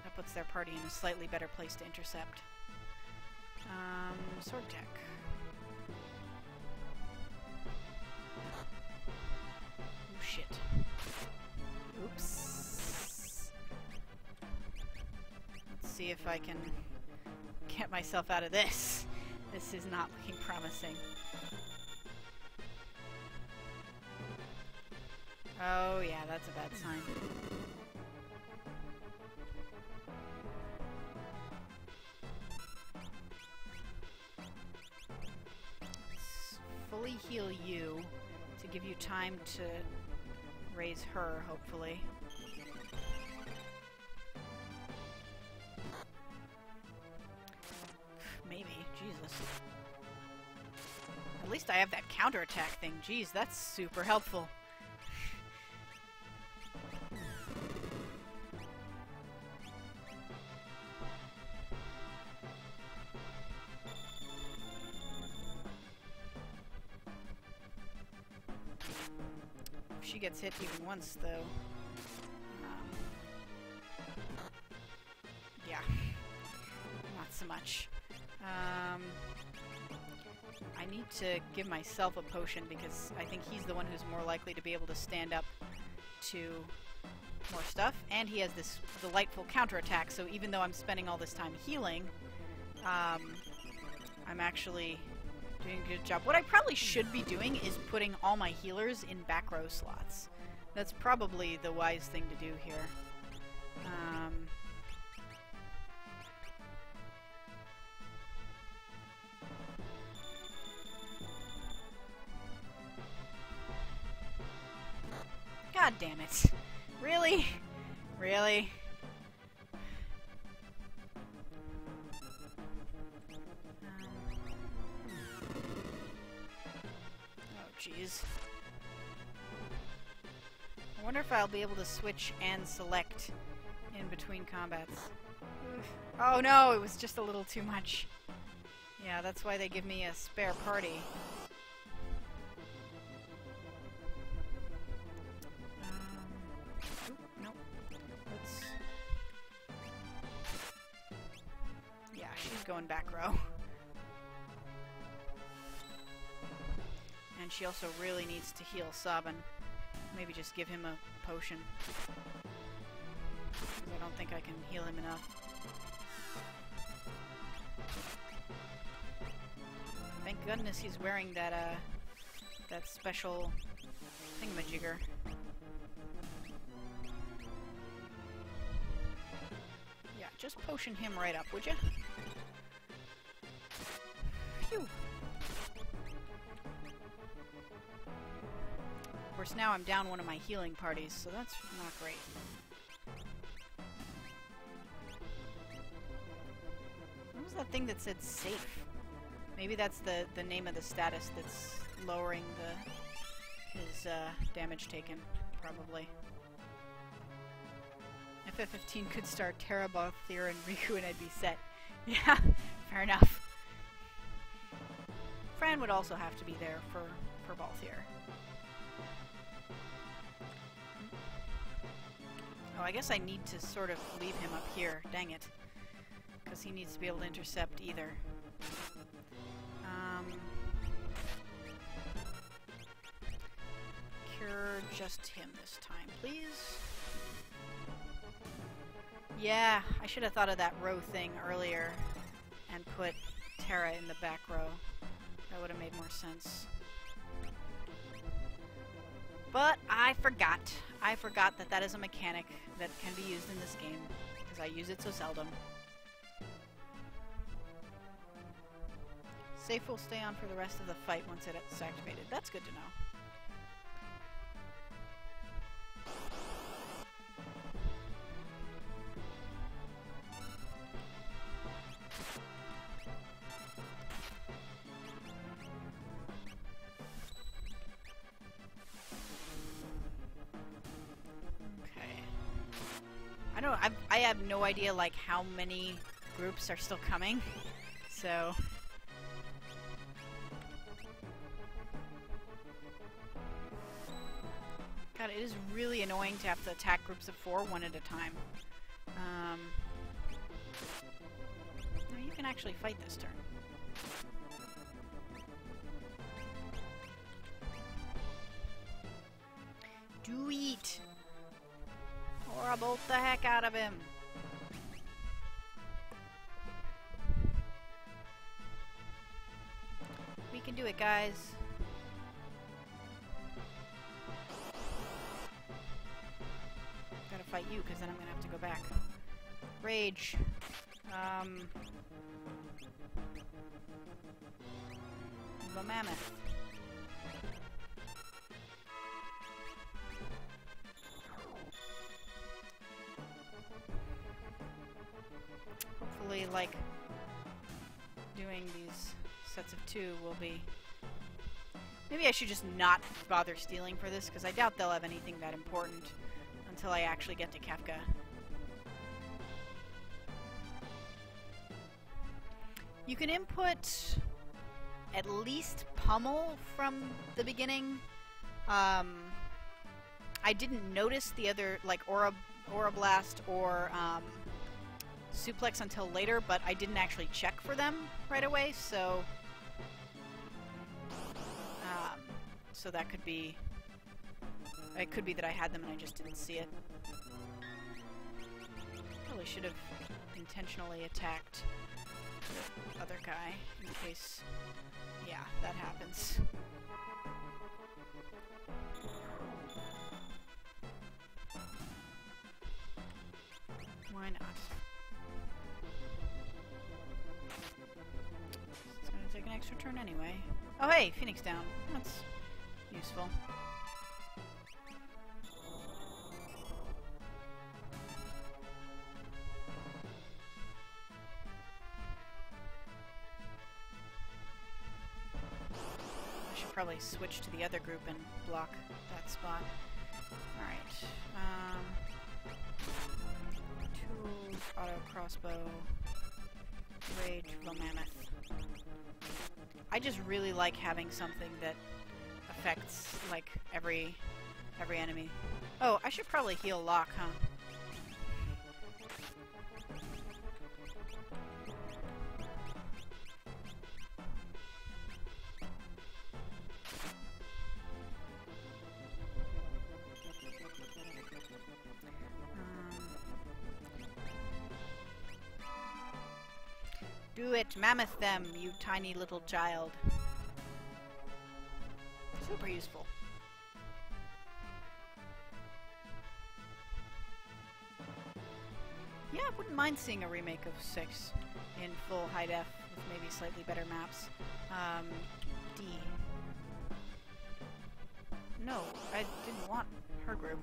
That puts their party in a slightly better place to intercept. Sword tech. Oh shit. Oops. Let's see if I can get myself out of this. This is not looking promising. Oh yeah, that's a bad sign. Let's fully heal you to give you time to raise her, hopefully. Maybe. Jesus. At least I have that counterattack thing. Jeez, that's super helpful. If she gets hit even once, though. Yeah. Not so much. I need to give myself a potion because I think he's the one who's more likely to be able to stand up to more stuff. And he has this delightful counterattack, so even though I'm spending all this time healing, I'm actually doing a good job. What I probably should be doing is putting all my healers in back row slots. That's probably the wise thing to do here. God damn it. Really? Really? Oh, jeez. I wonder if I'll be able to switch and select in between combats. Oh no, it was just a little too much. Yeah, that's why they give me a spare party. Going back row. And she also really needs to heal Sabin. Maybe just give him a potion. I don't think I can heal him enough. Thank goodness he's wearing that that special thingamajigger. Yeah, just potion him right up, would you? Phew. Of course, now I'm down one of my healing parties, so that's not great. a thing that said safe. Maybe that's the name of the status that's lowering his damage taken, probably. FF15 could star Terra, Balthier, and Riku, and I'd be set. Yeah, fair enough. Fran would also have to be there for Balthier. Oh, I guess I need to sort of leave him up here. Dang it. Because he needs to be able to intercept either. Cure just him this time, please. Yeah, I should have thought of that row thing earlier and put Terra in the back row. That would have made more sense. But I forgot. I forgot that that is a mechanic that can be used in this game, because I use it so seldom. Safe will stay on for the rest of the fight once it's activated. That's good to know. I have no idea, like, how many groups are still coming, so... God, it is really annoying to have to attack groups of 4 one at a time. You can actually fight this turn. Do it! Or I'll bolt the heck out of him. We can do it, guys. Gotta fight you, because then I'm gonna have to go back. Rage. The mammoth. Hopefully, like, doing these sets of 2 will be... Maybe I should just not bother stealing for this, because I doubt they'll have anything that important until I actually get to Kefka. You can input at least Pummel from the beginning. I didn't notice the other, like, Aura Blast or Suplex until later, but I didn't actually check for them right away, so... so that could be... It could be that I had them and I just didn't see it. Probably should have intentionally attacked the other guy, in case... Yeah, that happens. Why not? It's gonna take an extra turn anyway. Oh hey, Phoenix down. That's useful. I should probably switch to the other group and block that spot. Alright. 2 auto crossbow. Rage, mammoth. I just really like having something that affects, like, every enemy. Oh, I should probably heal Locke, huh? Do it! Mammoth them, you tiny little child. Super useful. Yeah, I wouldn't mind seeing a remake of 6 in full high def with maybe slightly better maps. D. No, I didn't want her group.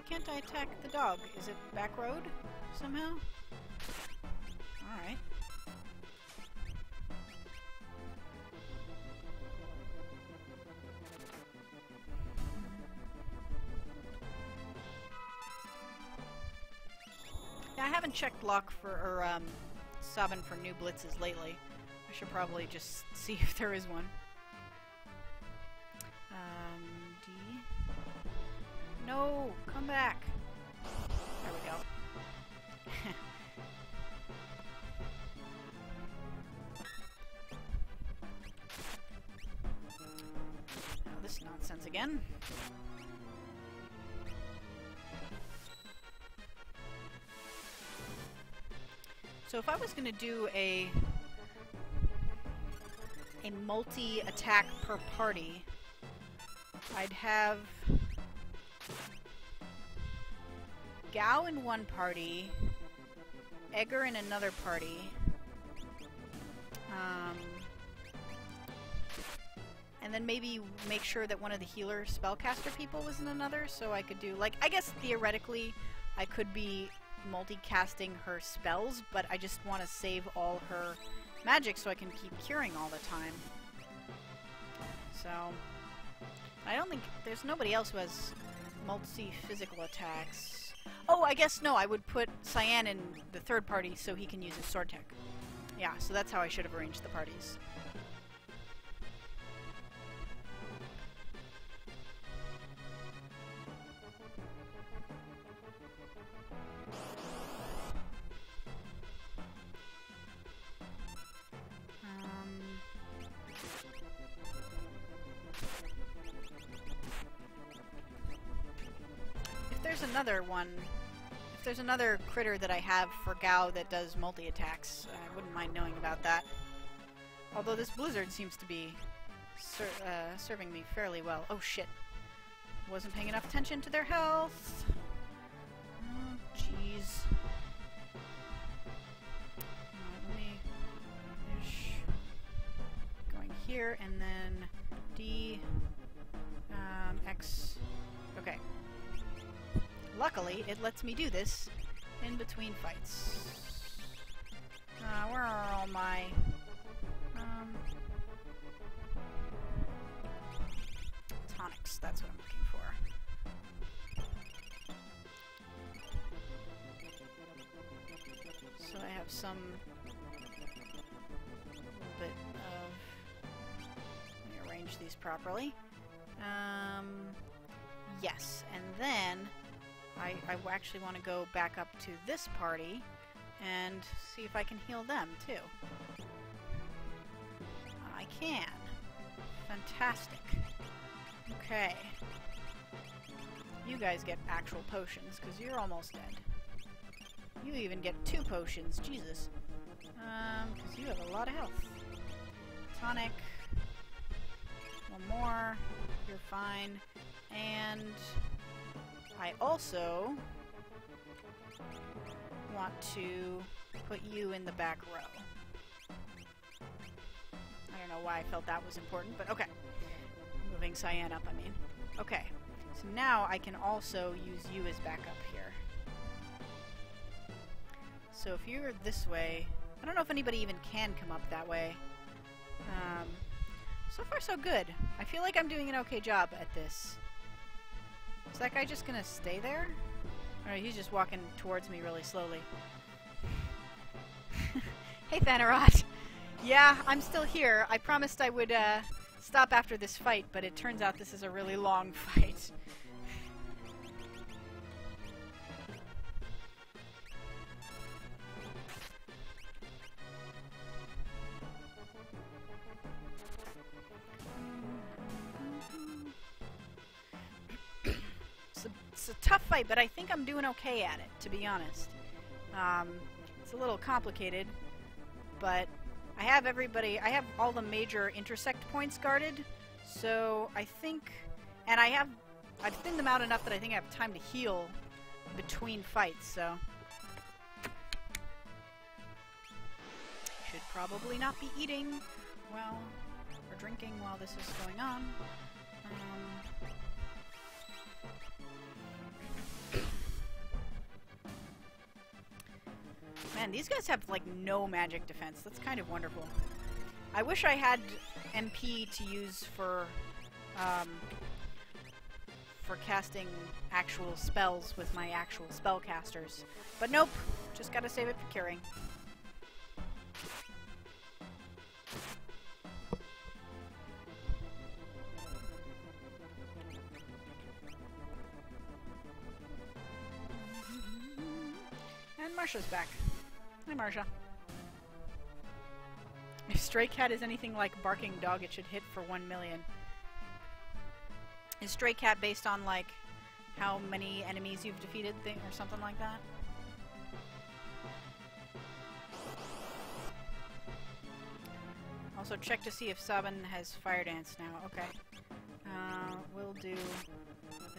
can't I attack the dog? Is it back road somehow? Alright. Yeah, I haven't checked Lock for, or, Sabin for new blitzes lately. I should probably just see if there is one. D. No! Come back! There we go. Now this nonsense again. So if I was going to do a multi-attack per party, I'd have Gao in one party, Edgar in another party, and then maybe make sure that one of the healer spellcaster people was in another, so I could do, like, I guess theoretically I could be multicasting her spells, but I just want to save all her magic so I can keep curing all the time. So, I don't think there's nobody else who has multi-physical attacks. Oh, I guess no, I would put Cyan in the third party so he can use his sword tech. Yeah, so that's how I should have arranged the parties. If there's another critter that I have for Gao that does multi-attacks, I wouldn't mind knowing about that. Although this blizzard seems to be serving me fairly well. Oh shit. Wasn't paying enough attention to their health. Oh, jeez. Let me finish going here, and then D, X. Okay. Luckily, it lets me do this in between fights. Where are all my... tonics, that's what I'm looking for. So I have some... little bit of... let me arrange these properly. Yes, and then... I actually want to go back up to this party and see if I can heal them, too. I can. Fantastic. Okay. You guys get actual potions, because you're almost dead. You even get 2 potions, Jesus. Because you have a lot of health. Tonic. One more. You're fine. And... I also want to put you in the back row. I don't know why I felt that was important, but okay. Moving Cyan up, I mean. Okay, so now I can also use you as backup here. So if you're this way, I don't know if anybody even can come up that way. So far so good. I feel like I'm doing an okay job at this. Is that guy just gonna stay there? Or he's just walking towards me really slowly. Hey, Thanarot! Yeah, I'm still here. I promised I would stop after this fight, but it turns out this is a really long fight. It's a tough fight, but I think I'm doing okay at it, to be honest. It's a little complicated, but I have all the major intersect points guarded, so I think, and I've thinned them out enough that I think I have time to heal between fights, so. Should probably not be eating or drinking while this is going on. Man, these guys have, like, no magic defense. That's kind of wonderful. I wish I had MP to use for casting actual spells with my actual spellcasters. But nope, just gotta save it for curing. And Marsha's back. Hi, Marsha. If Stray Cat is anything like Barking Dog, it should hit for 1 million. Is Stray Cat based on, like, how many enemies you've defeated or something like that? Also, check to see if Sabin has Fire Dance now. Okay. We'll do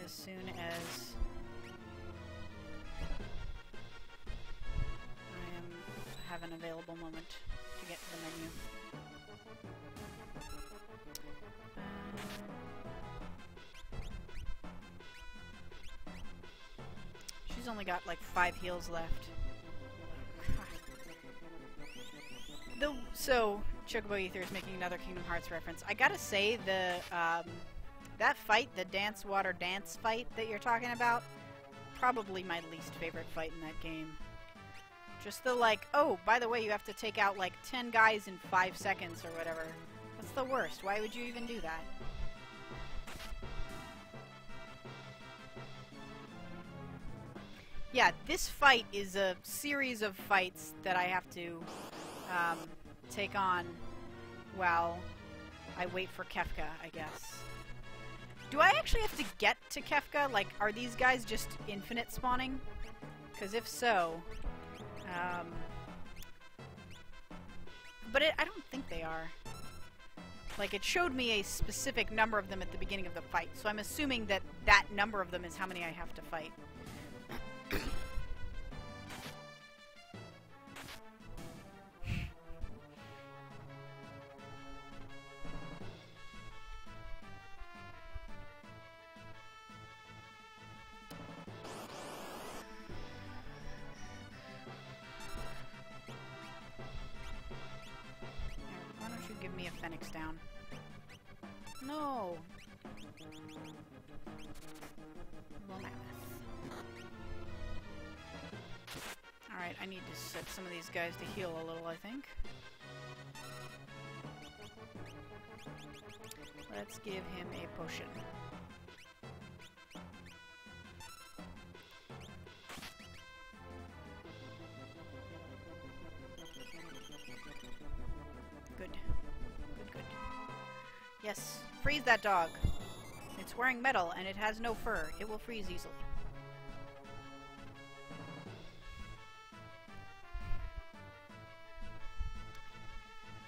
as soon as have an available moment to get to the menu. She's only got like 5 heals left. So, Chocobo Ether is making another Kingdom Hearts reference. I gotta say, that fight, the Dance Water Dance fight that you're talking about, probably my least favorite fight in that game. Just the, like, oh, by the way, you have to take out, like, 10 guys in 5 seconds or whatever. That's the worst. Why would you even do that? Yeah, this fight is a series of fights that I have to take on while I wait for Kefka, I guess. Do I actually have to get to Kefka? Like, are these guys just infinite spawning? Because if so... but I don't think they are. Like, it showed me a specific number of them at the beginning of the fight, so I'm assuming that that number of them is how many I have to fight. Give me a Phoenix down. No! Alright, I need to set some of these guys to heal a little, I think. Let's give him a potion. Good. Good, good. Yes, freeze that dog. It's wearing metal and it has no fur. It will freeze easily.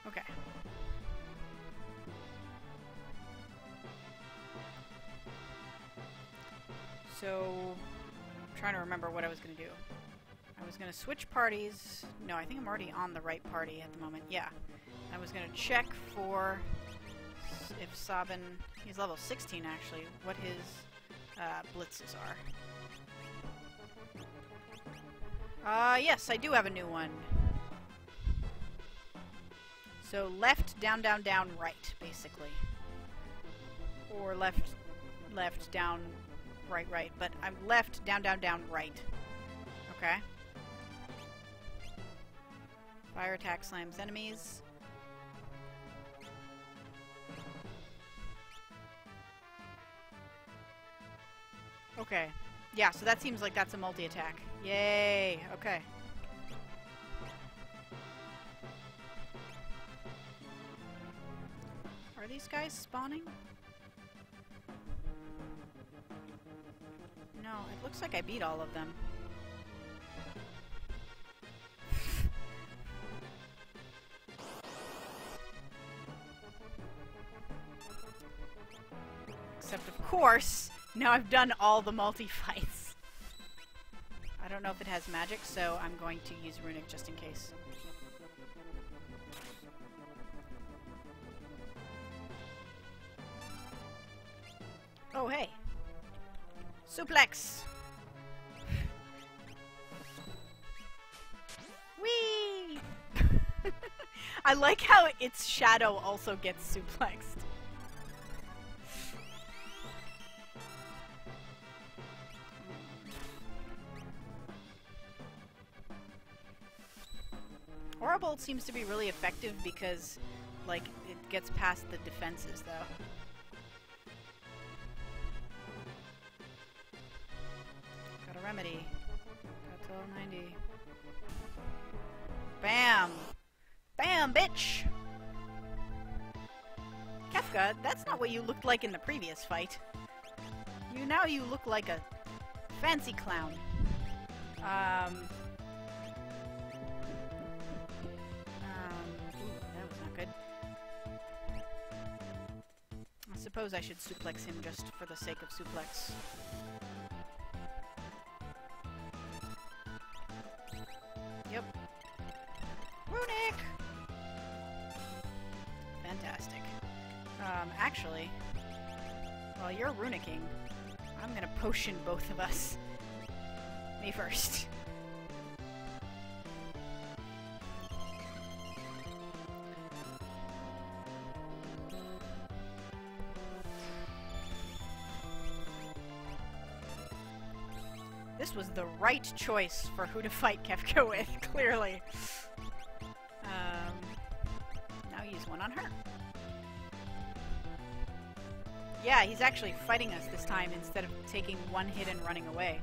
Okay. So, I'm trying to remember what I was going to do. I was going to switch parties. No, I think I'm already on the right party at the moment. Yeah. I was going to check for if Sabin... He's level 16, actually. What his blitzes are. Yes, I do have a new one. So left, down, down, down, right, basically. Or left, left, down, right, right. But I'm left, down, down, down, right. Okay. Fire attack slams enemies. Okay. Yeah, so that seems like that's a multi-attack. Yay! Okay. Are these guys spawning? No, it looks like I beat all of them. Except, of course, now I've done all the multi-fights. I don't know if it has magic, so I'm going to use Runic just in case. Oh, hey. Suplex! Whee! I like how its shadow also gets suplexed. Aura Bolt seems to be really effective because, like, it gets past the defenses, though. Got a remedy. Got 1290. Bam! Bam, bitch! Kefka, that's not what you looked like in the previous fight. Now you look like a fancy clown. Ooh, that was not good. I suppose I should suplex him just for the sake of suplex. Yep. Runic! Fantastic. Actually, while you're runicking, I'm gonna potion both of us. Me first. This was the right choice for who to fight Kefka with, clearly. Now use one on her. Yeah, he's actually fighting us this time instead of taking one hit and running away.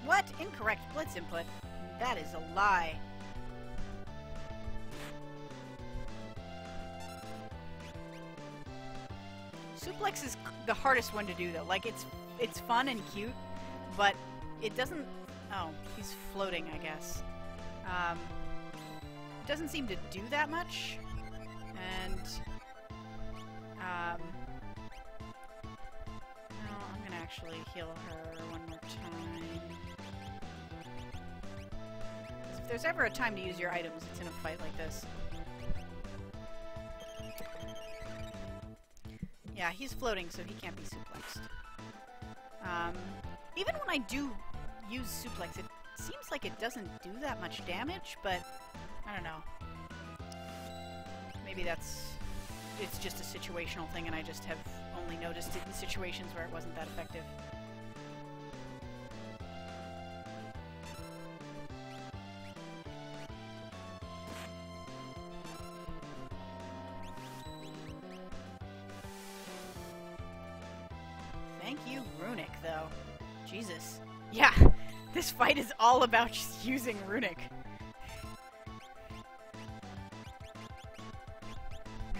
What? Incorrect blitz input? That is a lie. Suplex is the hardest one to do, though. Like, it's fun and cute, but it doesn't... Oh, he's floating, I guess. It doesn't seem to do that much, and... No, I'm gonna actually heal her one more time. If there's ever a time to use your items, it's in a fight like this. Yeah, he's floating, so he can't be suplexed. Even when I do use suplex, it seems like it doesn't do that much damage, but I don't know. Maybe it's just a situational thing, and I just have only noticed it in situations where it wasn't that effective. Thank you, Runic, though. Jesus. Yeah, this fight is all about just using Runic.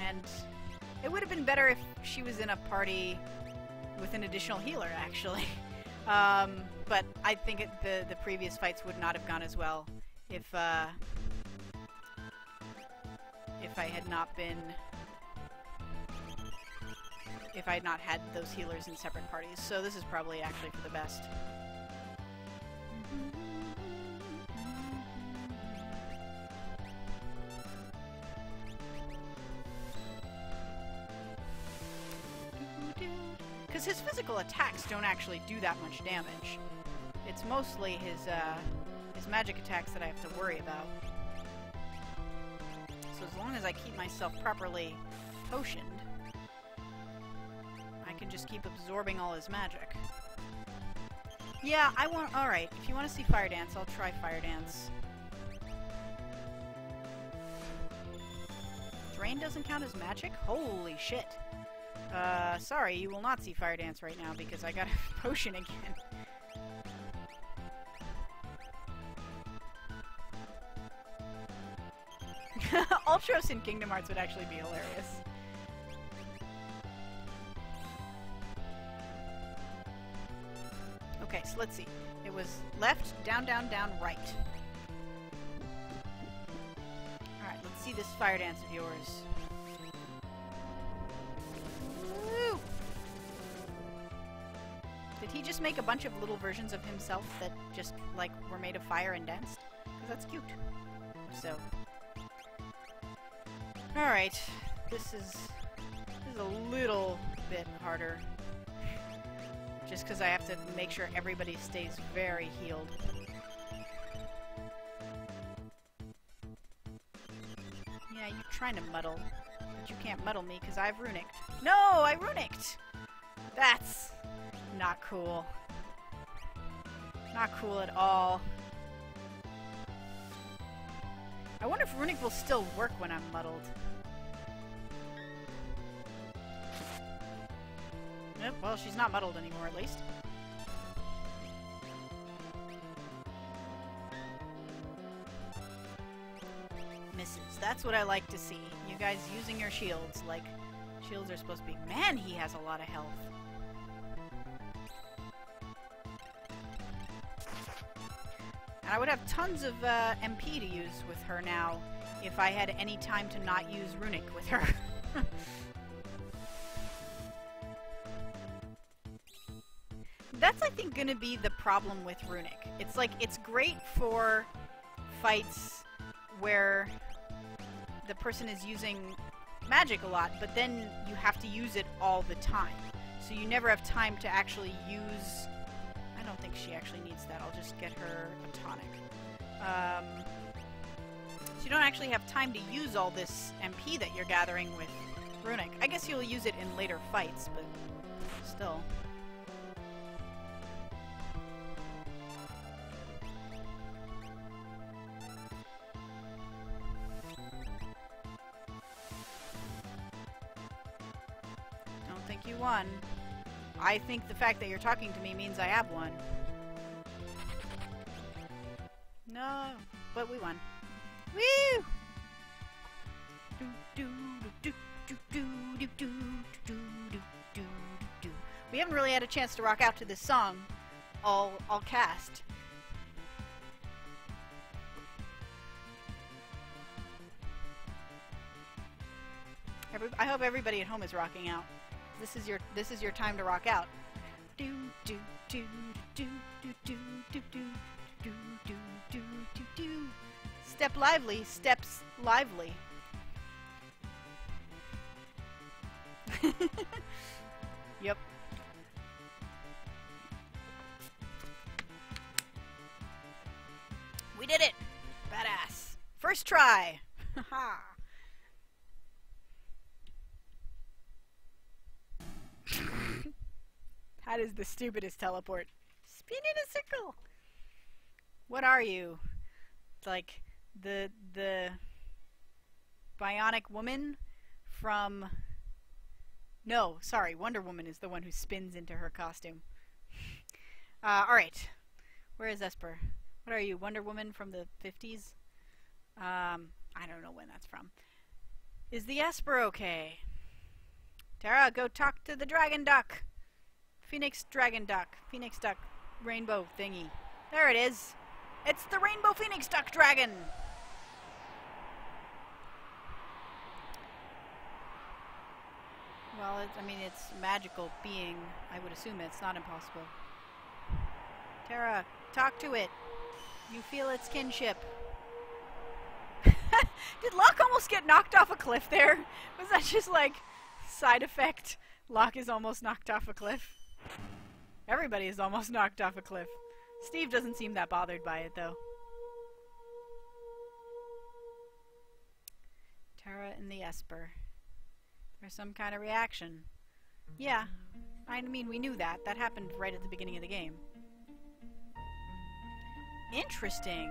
And it would have been better if she was in a party with an additional healer, actually. But I think the previous fights would not have gone as well if I had not been... if I had not had those healers in separate parties. So this is probably actually for the best. Because his physical attacks don't actually do that much damage. It's mostly his magic attacks that I have to worry about. So as long as I keep myself properly potioned, I can just keep absorbing all his magic. Yeah, alright, if you want to see Fire Dance, I'll try Fire Dance. Drain doesn't count as magic? Holy shit. Sorry, you will not see Fire Dance right now because I got a potion again. Ultros in Kingdom Hearts would actually be hilarious. Okay, so let's see. It was left, down, down, down, right. Alright, let's see this Fire Dance of yours. Woo! Did he just make a bunch of little versions of himself that just, like, were made of fire and danced? Because that's cute. So, Alright. This is a little bit harder. Just because I have to make sure everybody stays very healed. Yeah, you're trying to muddle. But you can't muddle me because I've runicked. No! I runicked! That's not cool. Not cool at all. I wonder if runic will still work when I'm muddled. Yep, well, she's not muddled anymore, at least. Misses. That's what I like to see. You guys using your shields like shields are supposed to be. Man, he has a lot of health. And I would have tons of MP to use with her now if I had any time to not use runic with her. That's, I think, gonna be the problem with runic. It's like, it's great for fights where the person is using magic a lot, but then you have to use it all the time. So you never have time to actually use... I don't think she actually needs that. I'll just get her a tonic. So you don't actually have time to use all this MP that you're gathering with runic. I guess you'll use it in later fights, but still. Don't think you won. I think the fact that you're talking to me means I have won. No, but we won. Woo! We haven't really had a chance to rock out to this song, all cast. I hope everybody at home is rocking out. This is your time to rock out. Do do do do do do do do do do do do do. Step lively, steps lively. Yep. We did it! Badass. First try! Haha. That is the stupidest teleport. Spin in a circle! What are you? Like the Bionic Woman from... No, sorry, Wonder Woman is the one who spins into her costume. Alright. Where is Esper? What are you, Wonder Woman from the 50s? I don't know when that's from. Is the Esper okay? Tara, go talk to the Dragon Duck! Phoenix Dragon Duck. Phoenix Duck Rainbow thingy. There it is! It's the Rainbow Phoenix Duck Dragon! Well, I mean, it's a magical being. I would assume it's not impossible. Tara, talk to it. You feel its kinship. Did Locke almost get knocked off a cliff there? Was that just like side effect? Locke is almost knocked off a cliff. Everybody is almost knocked off a cliff. Steve doesn't seem that bothered by it though. Tara and the Esper. There's some kind of reaction. Yeah, I mean, we knew that. That happened right at the beginning of the game. Interesting.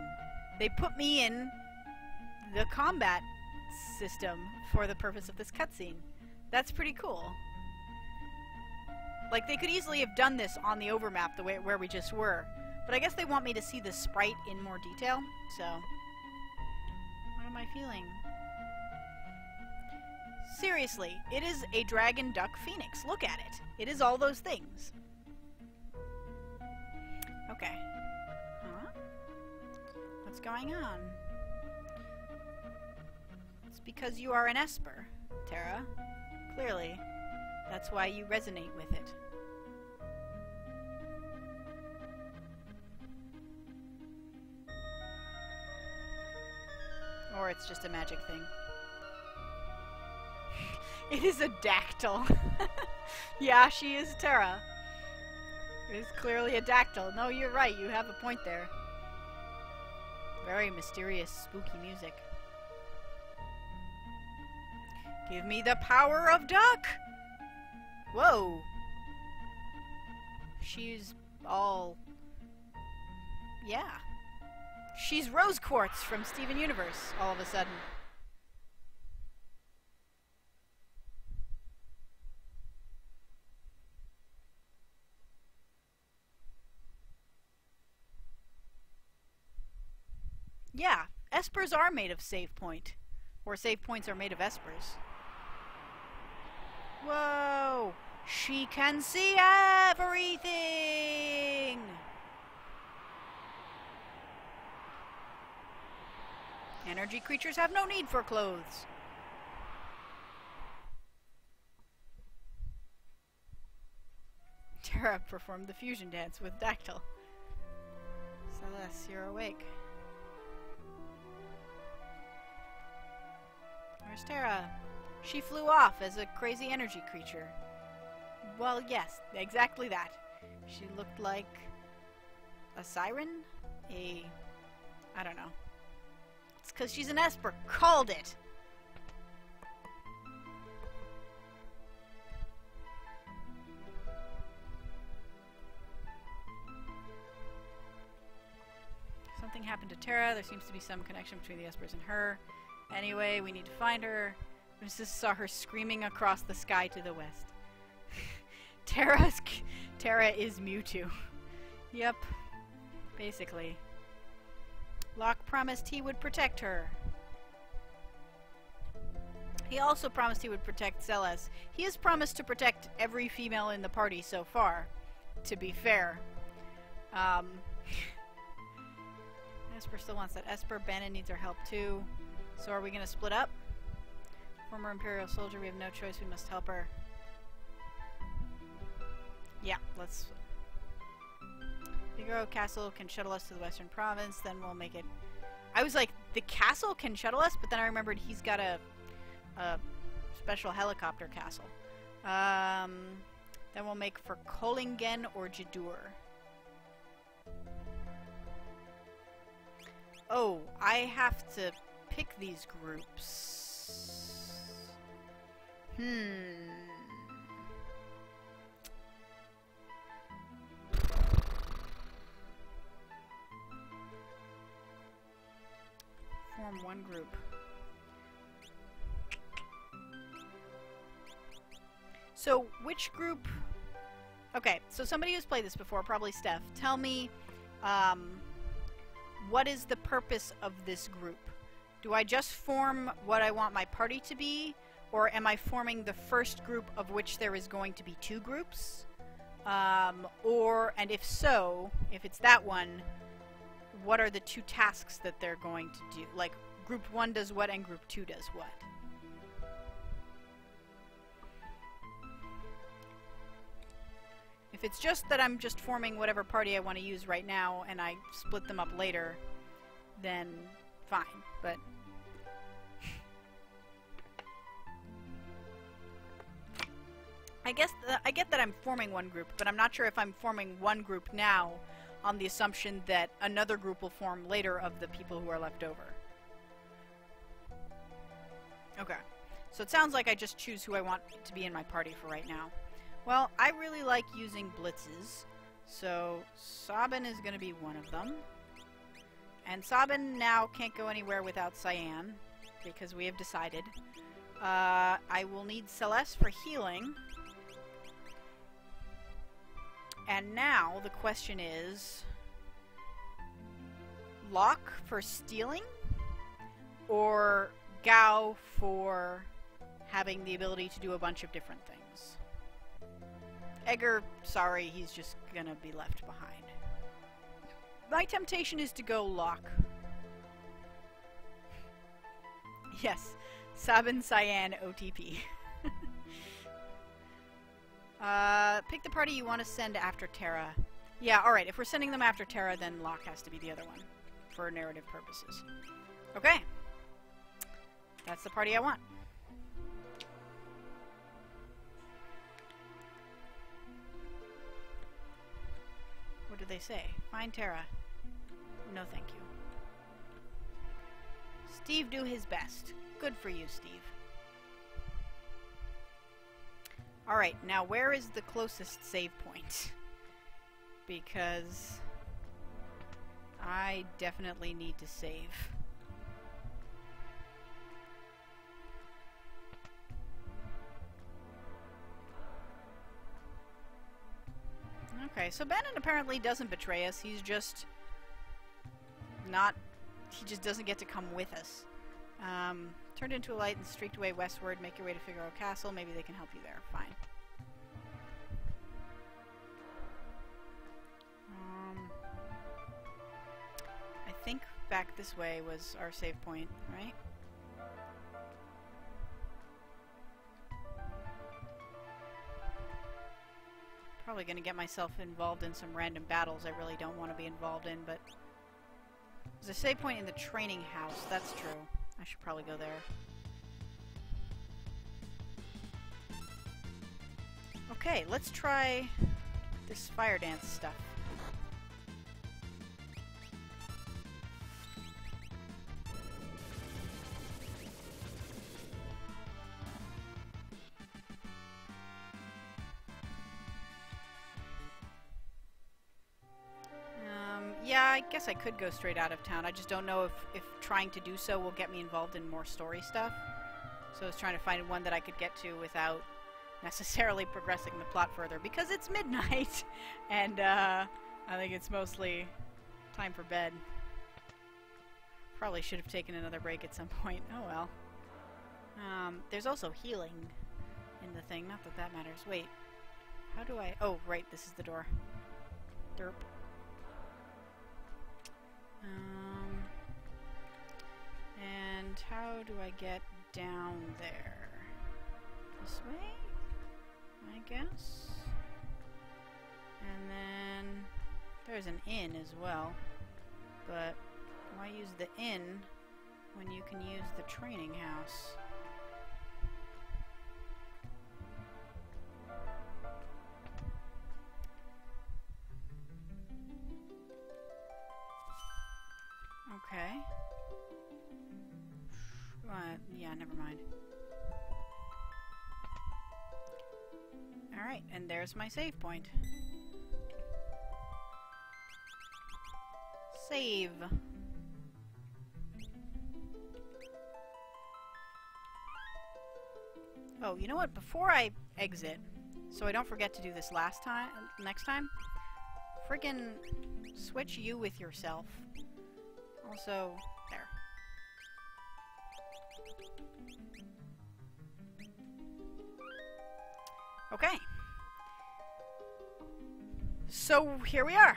They put me in the combat system for the purpose of this cutscene. That's pretty cool. Like, they could easily have done this on the overmap, the way where we just were. But I guess they want me to see the sprite in more detail, so... What am I feeling? Seriously, it is a Dragon Duck Phoenix. Look at it. It is all those things. Okay. Huh? What's going on? It's because you are an Esper, Tara. Clearly. That's why you resonate with it. Or it's just a magic thing. It is a dactyl. Yeah, she is Terra. It is clearly a dactyl. No, you're right. You have a point there. Very mysterious, spooky music. Give me the power of duck! Whoa! She's all... yeah. She's Rose Quartz from Steven Universe, all of a sudden. Yeah, espers are made of save point. Or save points are made of espers. Whoa! She can see everything! Energy creatures have no need for clothes. Terra performed the fusion dance with Dactyl. Celeste, you're awake. Where's Terra? She flew off as a crazy energy creature. Well, yes, exactly that. She looked like a siren? I don't know. It's because she's an Esper. Called it! Something happened to Terra. There seems to be some connection between the Espers and her. Anyway, we need to find her. I just saw her screaming across the sky to the west. Terra is Mewtwo. Yep. Basically. Locke promised he would protect her. He also promised he would protect Celeste. He has promised to protect every female in the party so far, to be fair. Esper still wants that Esper. Bannon needs our help too. So are we going to split up? Former Imperial soldier, we have no choice, we must help her. Yeah, let's... Figaro Castle can shuttle us to the Western Province, then we'll make it... I was like, the castle can shuttle us, but then I remembered he's got a special helicopter castle. Then we'll make for Kohlingen or Jadur. Oh, I have to pick these groups. Form one group. So, which group... Okay, so somebody who's played this before, probably Steph, tell me, what is the purpose of this group? Do I just form what I want my party to be, or am I forming the first group of which there is going to be two groups? And if so, if it's that one, what are the two tasks that they're going to do? Like, group 1 does what and group 2 does what? If it's just that I'm just forming whatever party I want to use right now and I split them up later, then fine, but... I get that I'm forming one group, but I'm not sure if I'm forming one group now on the assumption that another group will form later of the people who are left over. Okay. So it sounds like I just choose who I want to be in my party for right now. Well, I really like using blitzes, so Sabin is going to be one of them. And Sabin now can't go anywhere without Cyan, because we have decided. I will need Celeste for healing. And now the question is, Locke for stealing, or Gao for having the ability to do a bunch of different things? Edgar, sorry, he's just gonna be left behind. My temptation is to go Locke. Yes, Sabin Cyan OTP. Pick the party you want to send after Terra. Yeah, alright, if we're sending them after Terra, then Locke has to be the other one, for narrative purposes. Okay. That's the party I want. they say. Find Terra. No, thank you. Steve do his best. Good for you, Steve. Alright, now where is the closest save point? Because I definitely need to save. Okay, so Bannon apparently doesn't betray us. He's just not... He just doesn't get to come with us. Turned into a light and streaked away westward. Make your way to Figaro Castle. Maybe they can help you there. Fine. I think back this way was our save point, right? Probably gonna get myself involved in some random battles I really don't want to be involved in, but there's a save point in the training house. That's true. I should probably go there. Okay, let's try this fire dance stuff. Yeah, I guess I could go straight out of town. I just don't know if trying to do so will get me involved in more story stuff. So I was trying to find one that I could get to without necessarily progressing the plot further, because it's midnight, and I think it's mostly time for bed. Probably should have taken another break at some point. Oh well. There's also healing in the thing. Not that that matters. Wait. How do I... Oh, right. This is the door. Derp. And how do I get down there? This way? I guess? And then there's an inn as well. But why use the inn when you can use the training house? Okay. Yeah, never mind. Alright, and there's my save point. Save. Oh, you know what? Before I exit, so I don't forget to do this next time, friggin' switch you with yourself. Also, there. Okay. So, here we are.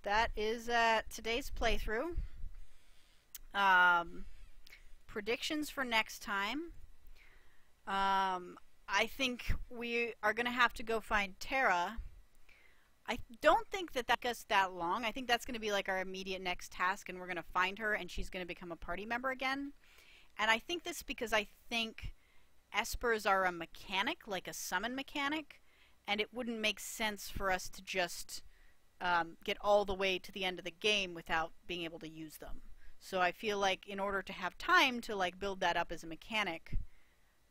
That is today's playthrough. Predictions for next time. I think we are going to have to go find Terra. I don't think that took us that long. I think that's going to be like our immediate next task, and we're going to find her, and she's going to become a party member again. And I think this because I think espers are a mechanic, like a summon mechanic, and it wouldn't make sense for us to just get all the way to the end of the game without being able to use them. So I feel like in order to have time to like build that up as a mechanic,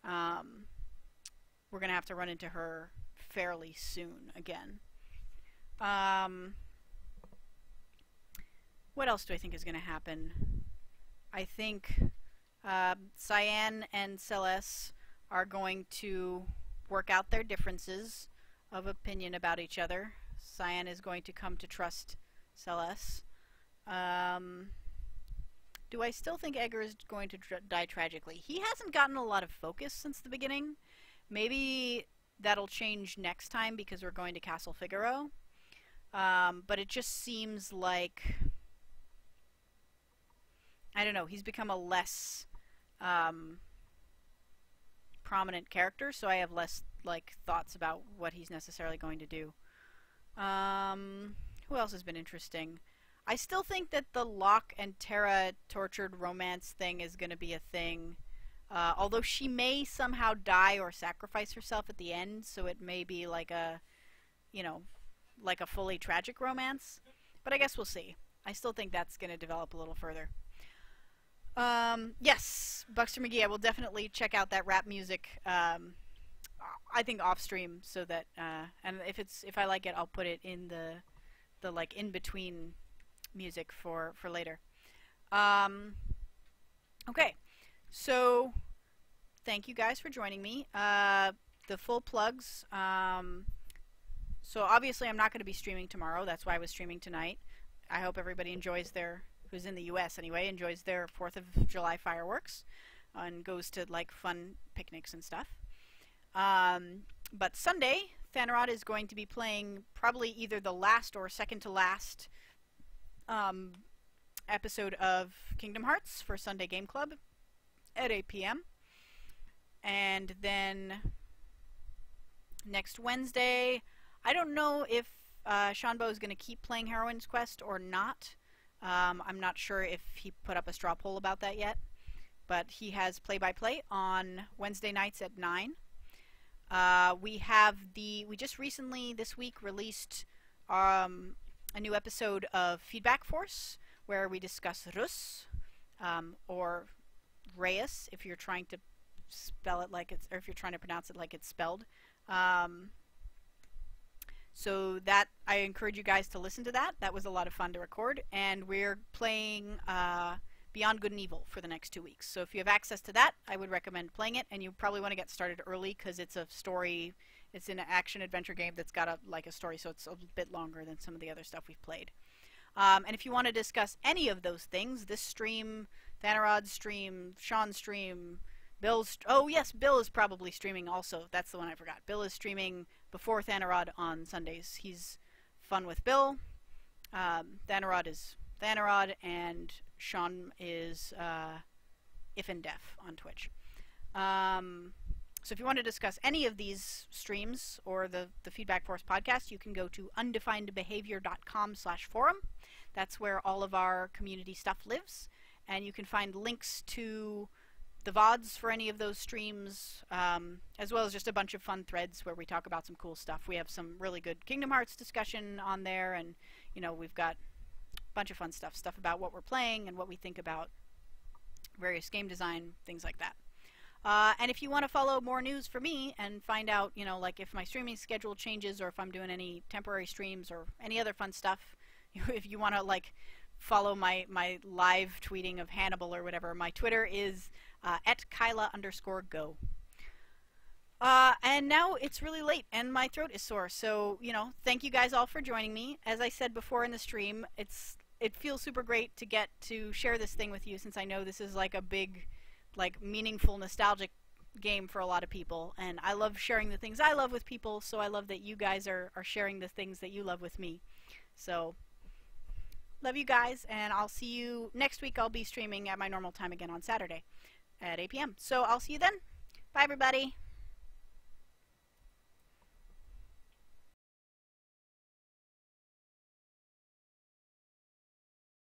we're going to have to run into her fairly soon again. What else do I think is going to happen? I think Cyan and Celeste are going to work out their differences of opinion about each other. Cyan is going to come to trust Celeste. Do I still think Edgar is going to die tragically? He hasn't gotten a lot of focus since the beginning. Maybe that'll change next time because we're going to Castle Figaro. But it just seems like, I don't know, he's become a less prominent character, so I have less like thoughts about what he's necessarily going to do. Who else has been interesting? I still think that the Locke and Terra tortured romance thing is going to be a thing. Although she may somehow die or sacrifice herself at the end, so it may be like a, you know, like a fully tragic romance. But I guess we'll see. I still think that's going to develop a little further. Yes, Buxter McGee, I will definitely check out that rap music, I think off stream, so that, and if I like it, I'll put it in the like in-between music for later. Okay, so thank you guys for joining me. The full plugs, so obviously I'm not going to be streaming tomorrow, that's why I was streaming tonight. I hope everybody enjoys who's in the US anyway, enjoys their 4th of July fireworks and goes to like fun picnics and stuff. But Sunday, Thanarod is going to be playing probably either the last or second to last episode of Kingdom Hearts for Sunday Game Club at 8 p.m. And then next Wednesday, I don't know if Shanbo is going to keep playing Heroine's Quest or not. I'm not sure if he put up a straw poll about that yet, but he has play-by-play on Wednesday nights at 9. We just recently this week released a new episode of Feedback Force where we discuss Rus, or Reyes if you're trying to spell it like it's, or if you're trying to pronounce it like it's spelled. So that, I encourage you guys to listen to that. That was a lot of fun to record, and we're playing Beyond Good and Evil for the next 2 weeks. So if you have access to that, I would recommend playing it, and you probably want to get started early because it's a story, it's an action-adventure game that's got a story, so it's a bit longer than some of the other stuff we've played. And if you want to discuss any of those things, this stream, Thanarod's stream, Sean's stream, Bill's... Oh, yes, Bill is probably streaming also. That's the one I forgot. Bill is streaming before Thanarod on Sundays. He's fun with Bill. Thanarod is Thanarod, and Sean is If and Def on Twitch. So if you want to discuss any of these streams or the Feedback Force podcast, you can go to undefinedbehavior.com/forum. That's where all of our community stuff lives, and you can find links to the VODs for any of those streams, as well as just a bunch of fun threads where we talk about some cool stuff. We have some really good Kingdom Hearts discussion on there, and we've got a bunch of fun stuff about what we're playing and what we think about various game design, things like that. And if you want to follow more news from me and find out, like if my streaming schedule changes or if I'm doing any temporary streams or any other fun stuff, if you want to like follow my live tweeting of Hannibal or whatever, my Twitter is at Kyla_go. And now it's really late and my throat is sore, so thank you guys all for joining me. As I said before in the stream, it feels super great to get to share this thing with you, since I know this is like a big, like meaningful, nostalgic game for a lot of people, and I love sharing the things I love with people, so I love that you guys are sharing the things that you love with me. So love you guys, and I'll see you next week. I'll be streaming at my normal time again on Saturday at 8 p.m. So I'll see you then. Bye everybody.